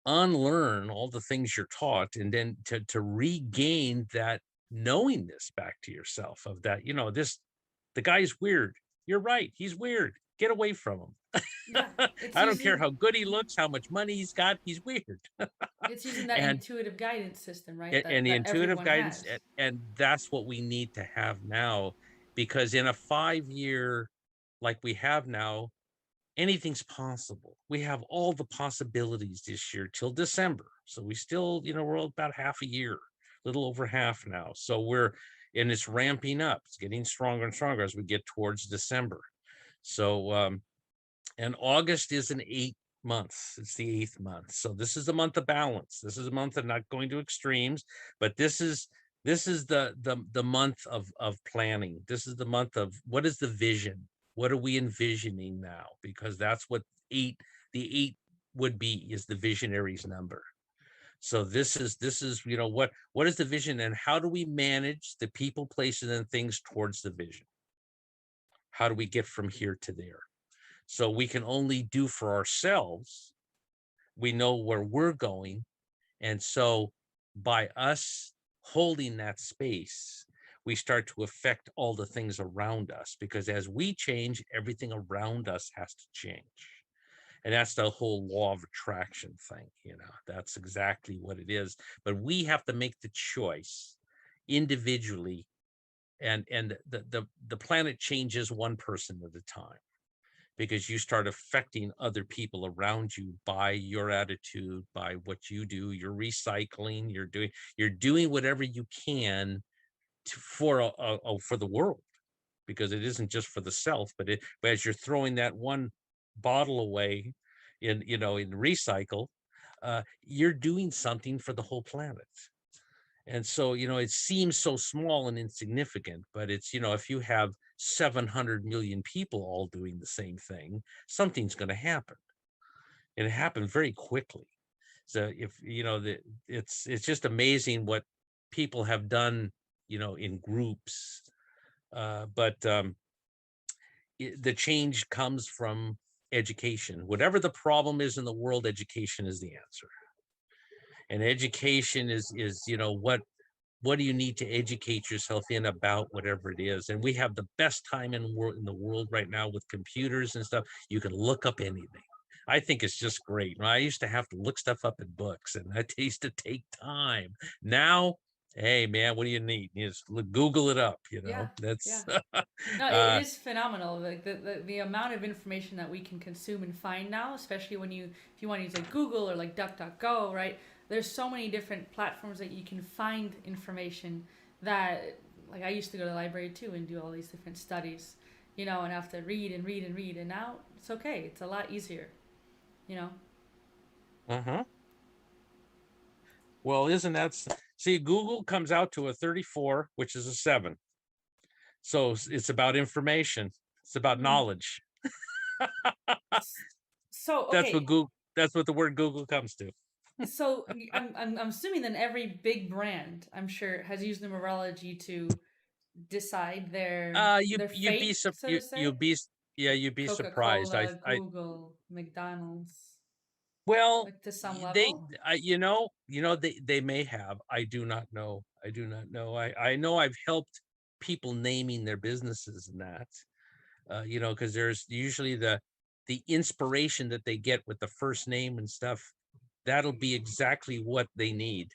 unlearn all the things you're taught, and then to regain that knowingness back to yourself, of that, the guy's weird. You're right. He's weird. Get away from him. Yeah, it's I don't care using how good he looks, how much money he's got. He's weird. it's using that and intuitive guidance system, right? and the That intuitive everyone guidance, has. and that's what we need to have now, because in a 5-year like we have now, anything's possible. We have all the possibilities this year till December. So we still, we're about half a year, a little over half now. So and it's ramping up. It's getting stronger and stronger as we get towards December. So, and August is an 8 month. It's the 8th month. So this is the month of balance. This is a month of not going to extremes, but this is the month of planning. This is the month of, what is the vision? What are we envisioning now? Because that's what the 8 would be, is the visionary's number. So this is what is the vision, and how do we manage the people, places, and things towards the vision? How do we get from here to there? So we can only do for ourselves. We know where we're going. And so by us holding that space, we start to affect all the things around us, because as we change, everything around us has to change. And that's the whole law of attraction thing. That's exactly what it is. But we have to make the choice individually, and the planet changes one person at a time, because you start affecting other people around you by your attitude, by what you do. You're recycling, you're doing whatever you can for the world, because it isn't just for the self, but as you're throwing that one bottle away in recycle, you're doing something for the whole planet. And so, it seems so small and insignificant, but it's, if you have 700 million people all doing the same thing, something's going to happen. And it happened very quickly. So if it's just amazing what people have done, in groups. But the change comes from education. Whatever the problem is in the world, education is the answer. And education is what do you need to educate yourself in about whatever it is. And we have the best time in the world right now with computers and stuff. You can look up anything. I think it's just great. I used to have to look stuff up in books, and that used to take time. Now, hey man, what do you need? You just Google it up. Yeah, That's yeah. No, it is phenomenal. Like the amount of information that we can consume and find now, especially if you want to use like Google or like DuckDuckGo, right? There's so many different platforms that you can find information that, like, I used to go to the library too and do all these different studies, and have to read and read and read. And now it's okay. It's a lot easier, you know. uh-huh. Well, isn't that see? Google comes out to a 34, which is a 7. So it's about information. It's about knowledge. So That's what okay. Google. That's what the word Google comes to. So I'm assuming then every big brand, I'm sure, has used numerology to decide their You'd be fate, so you to you'd say. be you'd be surprised. Coca-Cola, Google, McDonald's, Well, like to some they level. they may have. I do not know. I do not know. I know I've helped people naming their businesses and that. Because there's usually the inspiration that they get with the first name and stuff. That'll be exactly what they need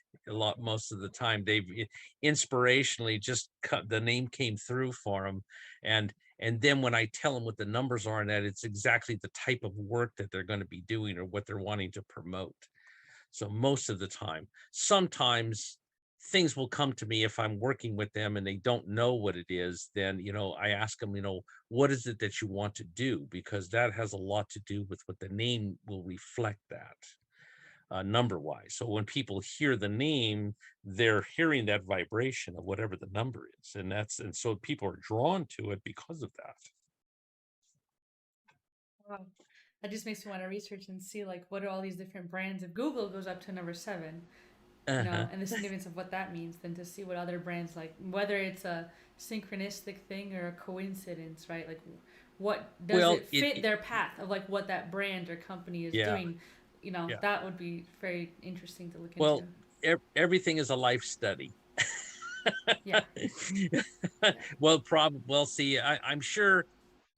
most of the time. They've inspirationally just the name came through for them, and then when I tell them what the numbers are and that, it's exactly the type of work that they're going to be doing or what they're wanting to promote. So most of the time, sometimes things will come to me if I'm working with them and they don't know what it is. Then I ask them, what is it that you want to do, because that has a lot to do with what the name will reflect, that number wise. So when people hear the name, they're hearing that vibration of whatever the number is, and so people are drawn to it because of that. Wow. That just makes me want to research and see, like, what are all these different brands. If Google goes up to number 7, Uh-huh. and the significance of what that means, then to see what other brands, like, whether it's a synchronistic thing or a coincidence, right? Like, what does Well, it fit their path of, like, what that brand or company is yeah, doing? yeah. That would be very interesting to look Well, into. everything is a life study. Yeah. Well, see, I'm sure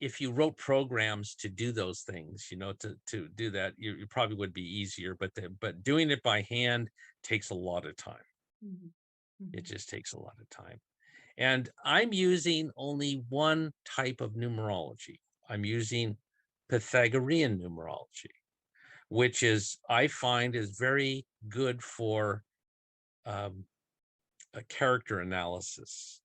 if you wrote programs to do those things, to do that, you probably would be easier. But doing it by hand takes a lot of time. Mm-hmm. It Mm-hmm. just takes a lot of time. And I'm using only one type of numerology. I'm using Pythagorean numerology, which I find is very good for um, a character analysis.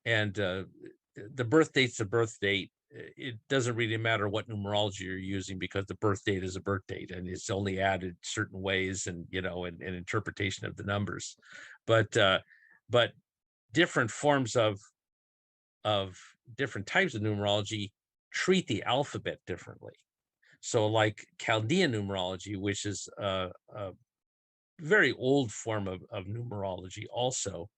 And the birth date's a birth date. It doesn't really matter what numerology you're using, because the birth date is a birth date and it's only added certain ways, and and interpretation of the numbers. But different forms of different types of numerology treat the alphabet differently. So like Chaldean numerology, which is a very old form of numerology also,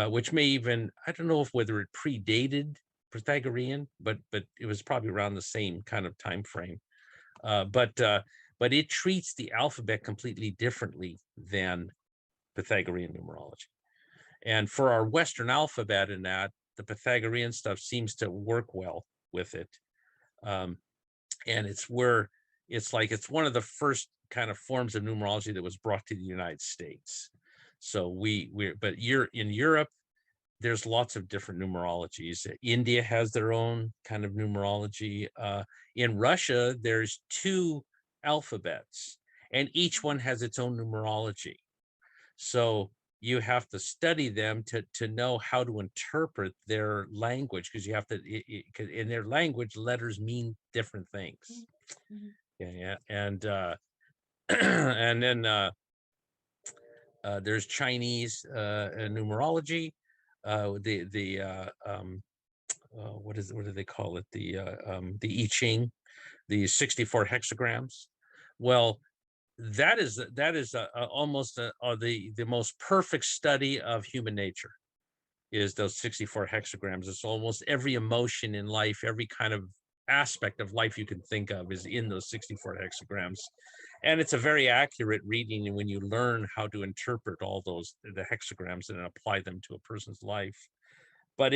which may even, I don't know whether it predated Pythagorean, but it was probably around the same kind of time frame. But it treats the alphabet completely differently than Pythagorean numerology. And for our Western alphabet, in that, the Pythagorean stuff seems to work well with it. And it's one of the first kind of forms of numerology that was brought to the United States. So you're in Europe, there's lots of different numerologies. India has their own kind of numerology. In Russia, there's 2 alphabets, and each one has its own numerology. So you have to study them to know how to interpret their language, because you have to, in their language, letters mean different things. Mm-hmm. Yeah, and and then there's Chinese numerology. what do they call it? The I Ching, the 64 hexagrams. Well, that is almost the most perfect study of human nature, is those 64 hexagrams. It's almost every emotion in life, every kind of aspect of life you can think of is in those 64 hexagrams. And it's a very accurate reading. And when you learn how to interpret all the hexagrams and apply them to a person's life. But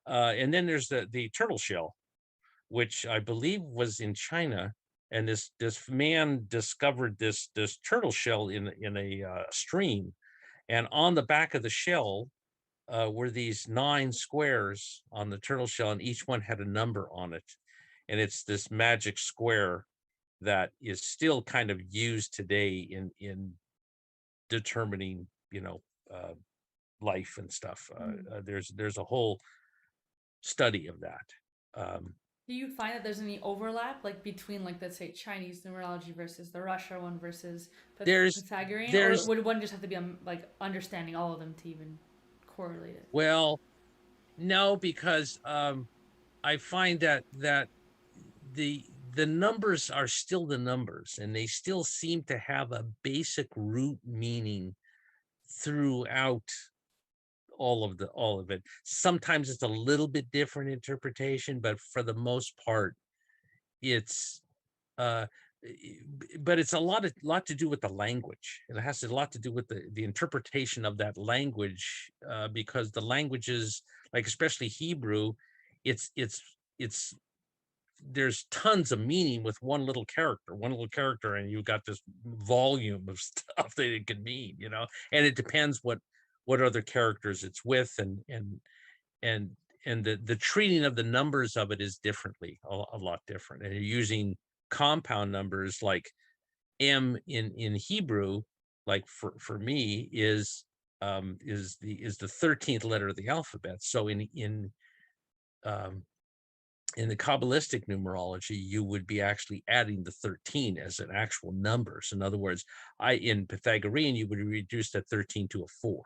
and then there's the turtle shell, which I believe was in China. And this man discovered this turtle shell in a stream, and on the back of the shell were these 9 squares on the turtle shell, and each one had a number on it. And it's this magic square that is still kind of used today in determining, life and stuff. There's a whole study of that. Do you find that there's any overlap, like between, like, let's say, Chinese numerology versus the Russia one versus There's Pythagorean, or there's would one just have to be like understanding all of them to even correlate it? well, no, because I find that the numbers are still the numbers, and they still seem to have a basic root meaning throughout all of it. Sometimes it's a little bit different interpretation, but for the most part, it's uh but it's a lot to do with the language. It has a lot to do with the interpretation of that language, because the languages, like especially Hebrew, it's there's tons of meaning with one little character, and you've got this volume of stuff that it can mean, and it depends what other characters it's with, and the treating of the numbers of it is differently, a lot different. And you're using compound numbers like M in Hebrew, like for me is the 13th letter of the alphabet. So um, in the Kabbalistic numerology, you would be actually adding the 13 as an actual number. So in other words, in Pythagorean, you would reduce that 13 to a 4.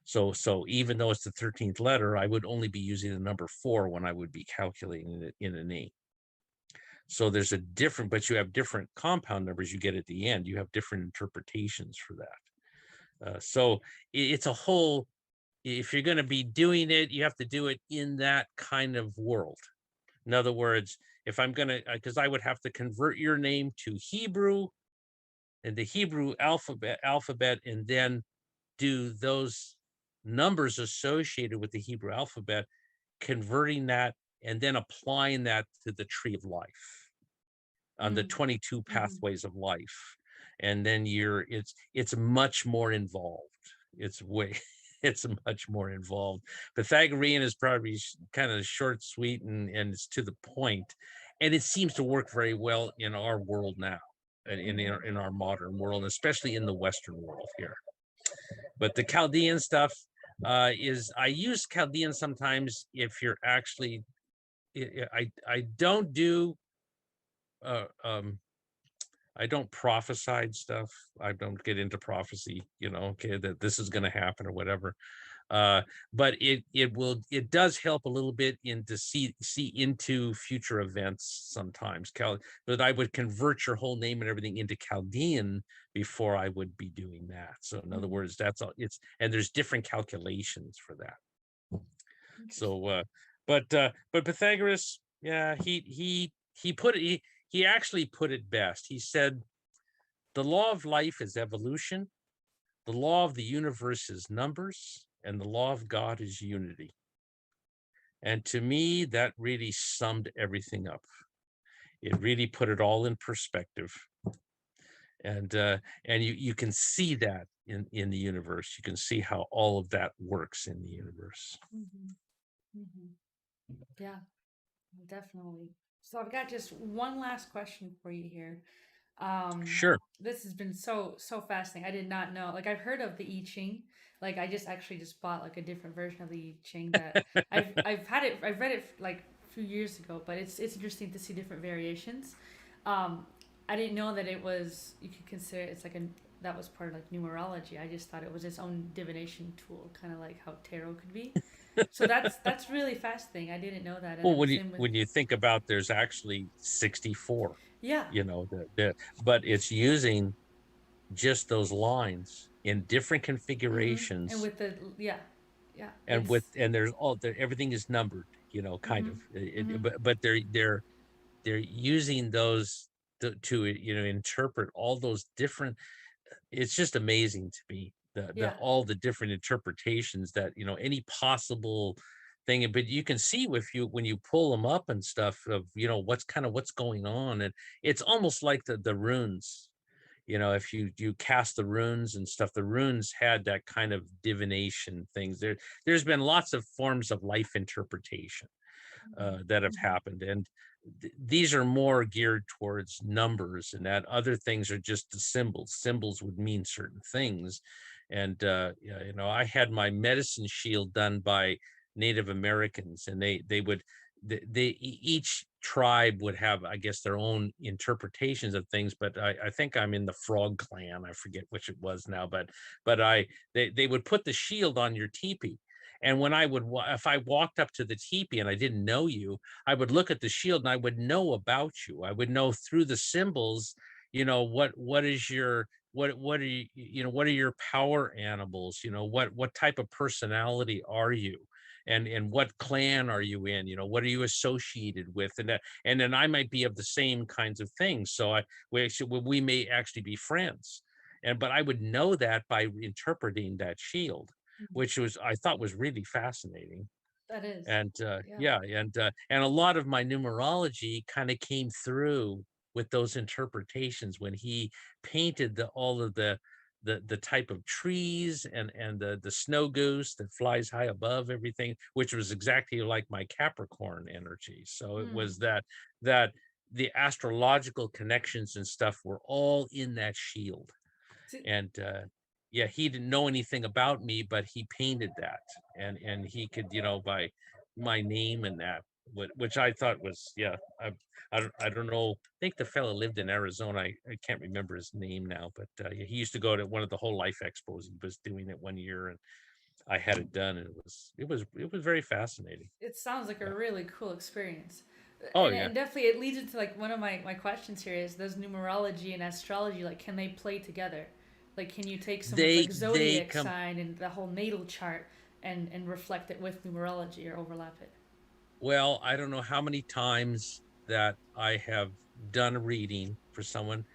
So even though it's the 13th letter, I would only be using the number 4 when I would be calculating it in a name. So there's but you have different compound numbers you get at the end. You have different interpretations for that. So it's a whole, if you're going to be doing it, you have to do it in that kind of world. In other words, if I'm going to, because I would have to convert your name to Hebrew and the Hebrew alphabet, and then do those numbers associated with the Hebrew alphabet, converting that, and then applying that to the tree of life on the 22 pathways of life. And then it's much more involved. It's much more involved. Pythagorean is probably kind of short, sweet, and it's to the point. And it seems to work very well in our world now, in our modern world, especially in the Western world here. But the Chaldean stuff I use Chaldean sometimes if you're actually, I don't do I don't prophesy stuff. I don't get into prophecy, okay, that this is going to happen or whatever. But it does help a little bit to see into future events sometimes. But I would convert your whole name and everything into Chaldean before I would be doing that. So in other words, that's all. And there's different calculations for that. So, but Pythagoras, yeah, he actually put it best. He said, the law of life is evolution, the law of the universe is numbers, and the law of God is unity. And to me, that really summed everything up. It really put it all in perspective. And you can see that in the universe. You can see how all of that works in the universe. Yeah, definitely. So I've got just one last question for you here. Sure. This has been so fascinating. I did not know. Like, I've heard of the I Ching. Like, I just bought like a different version of the I Ching that I've read it like a few years ago. But it's interesting to see different variations. I didn't know that it was, you could consider it's like that was part of like numerology. I just thought it was its own divination tool, kind of like how tarot could be. So that's really fascinating. I didn't know that, and Well, then same with. when you think about there's actually 64, Yeah. but it's using just those lines in different And configurations, with the yeah, yeah, and there's everything is numbered, kind mm-hmm, of, mm-hmm, but they're using those to interpret all those different. It's just amazing to me, the yeah, all the different interpretations that any possible thing. But you can see, if you when you pull them up and stuff, of what's going on. And it's almost like the runes. If you cast the runes and stuff, the runes had that kind of divination things. There's been lots of forms of life interpretation that have mm-hmm, happened. And these are more geared towards numbers, and that other things are just the symbols. Symbols would mean certain things. And yeah, I had my medicine shield done by Native Americans, and they would each tribe would have, I guess, their own interpretations of things. But I think I'm in the Frog Clan. I forget which it was now, but they would put the shield on your teepee. And when if I walked up to the teepee and I didn't know you, I would look at the shield and I would know about you. I would know through the symbols, what is your what are you, what are your power animals? What type of personality are you? And what clan are you in? What are you associated with? And then I might be of the same kinds of things. So we may actually be friends. But I would know that by interpreting that shield, mm-hmm. which I thought was really fascinating. That is, And yeah. yeah, and a lot of my numerology kind of came through with those interpretations when he painted all of the type of trees, and the snow goose that flies high above everything, which was exactly like my Capricorn energy. So it Hmm. was that the astrological connections and stuff were all in that shield. And yeah, he didn't know anything about me, but he painted that. And he could, by my name and that, which I thought was, yeah. I don't know. I think the fellow lived in Arizona. I can't remember his name now, but yeah, he used to go to one of the whole life expos. He was doing it one year, and I had it done, and it was very fascinating. It sounds like a Yeah. really cool experience. Oh yeah. And definitely it leads into like one of my questions here is, does numerology and astrology, like, can they play together? Like, can you take someone's They like they zodiac come sign and the whole natal chart and reflect it with numerology or overlap it? Well, I don't know how many times that I have done a reading for someone,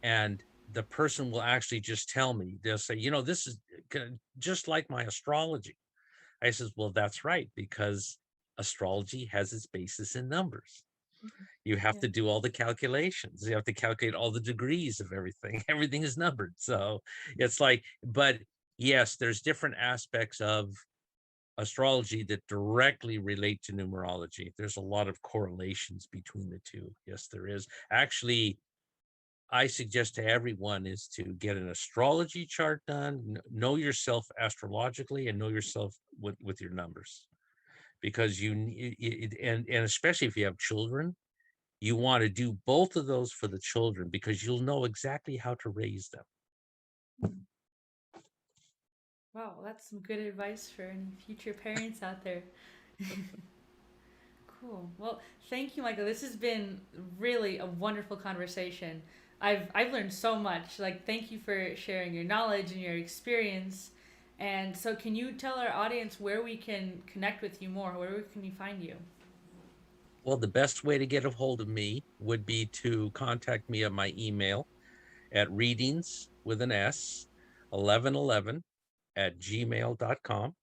and the person will actually just tell me, they'll say, this is just like my astrology. I says, well, that's right, because astrology has its basis in numbers. Mhm. You have Yeah. to do all the calculations. You have to calculate all the degrees of everything. Everything is numbered. So it's like, but yes, there's different aspects of astrology that directly relate to numerology. There's a lot of correlations between the two. Yes, there is. Actually, I suggest to everyone is to get an astrology chart done, know yourself astrologically, and know yourself with your numbers. Because and especially if you have children, you want to do both of those for the children, because you'll know exactly how to raise them. Mhm. Wow, well, that's some good advice for any future parents out there. Cool. Well, thank you, Michael. This has been really a wonderful conversation. I've learned so much. Like, thank you for sharing your knowledge and your experience. And so, can you tell our audience where we can connect with you more? Where can we find you? Well, the best way to get a hold of me would be to contact me at my email at readings with an S 1111 at gmail.com.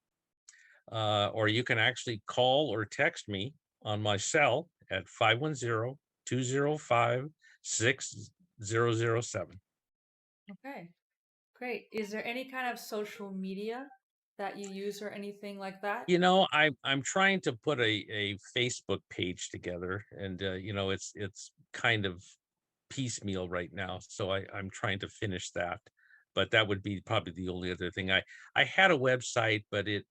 Or you can actually call or text me on my cell at 510-205-6007. Okay, great. Is there any kind of social media that you use or anything like that? I'm trying to put a Facebook page together, and it's kind of piecemeal right now, so I'm trying to finish that. But that would be probably the only other thing. I had a website, but it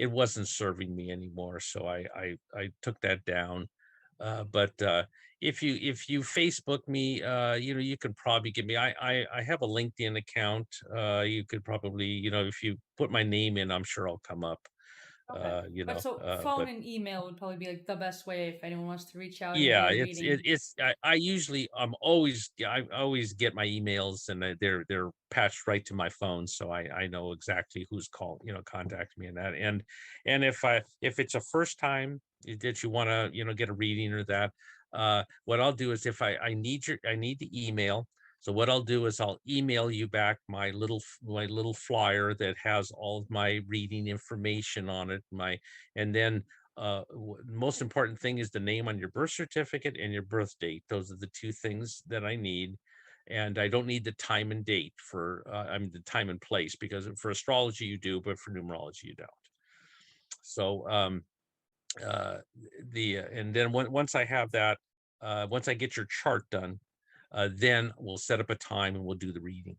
wasn't serving me anymore, so I took that down. But if you Facebook me, you can probably get me. I have a LinkedIn account. You could probably, if you put my name in, I'm sure I'll come up. Okay. you But know, so phone but and email would probably be like the best way if anyone wants to reach out and get yeah, a reading. I usually I always get my emails and they're patched right to my phone, so I know exactly who's called, contact me and that. And if it's a first time that you want to, get a reading or that, what I'll do is if I need the email. So what I'll do is I'll email you back my little flyer that has all of my reading information on it, and then most important thing is the name on your birth certificate and your birth date. Those are the two things that I need. And I don't need the time and date the time and place, because for astrology you do, but for numerology you don't. So uh, and then once I have that, once I get your chart done, then we'll set up a time and we'll do the reading.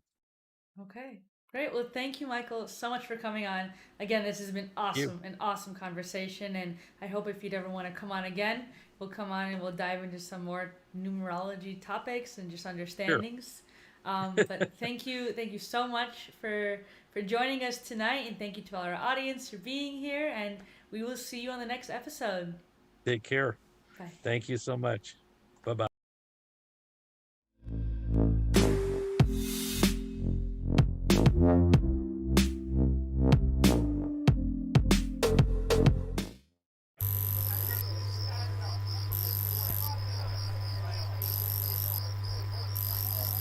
Okay. Great. Well, thank you, Michael, so much for coming on. Again, this has been You awesome, an awesome conversation. And I hope if you'd ever want to come on again, we'll come on and we'll dive into some more numerology topics and just sure. understandings. But thank you so much for joining us tonight, and thank you to all our audience for being here. And we will see you on the next episode. Take care. Bye. Thank you so much.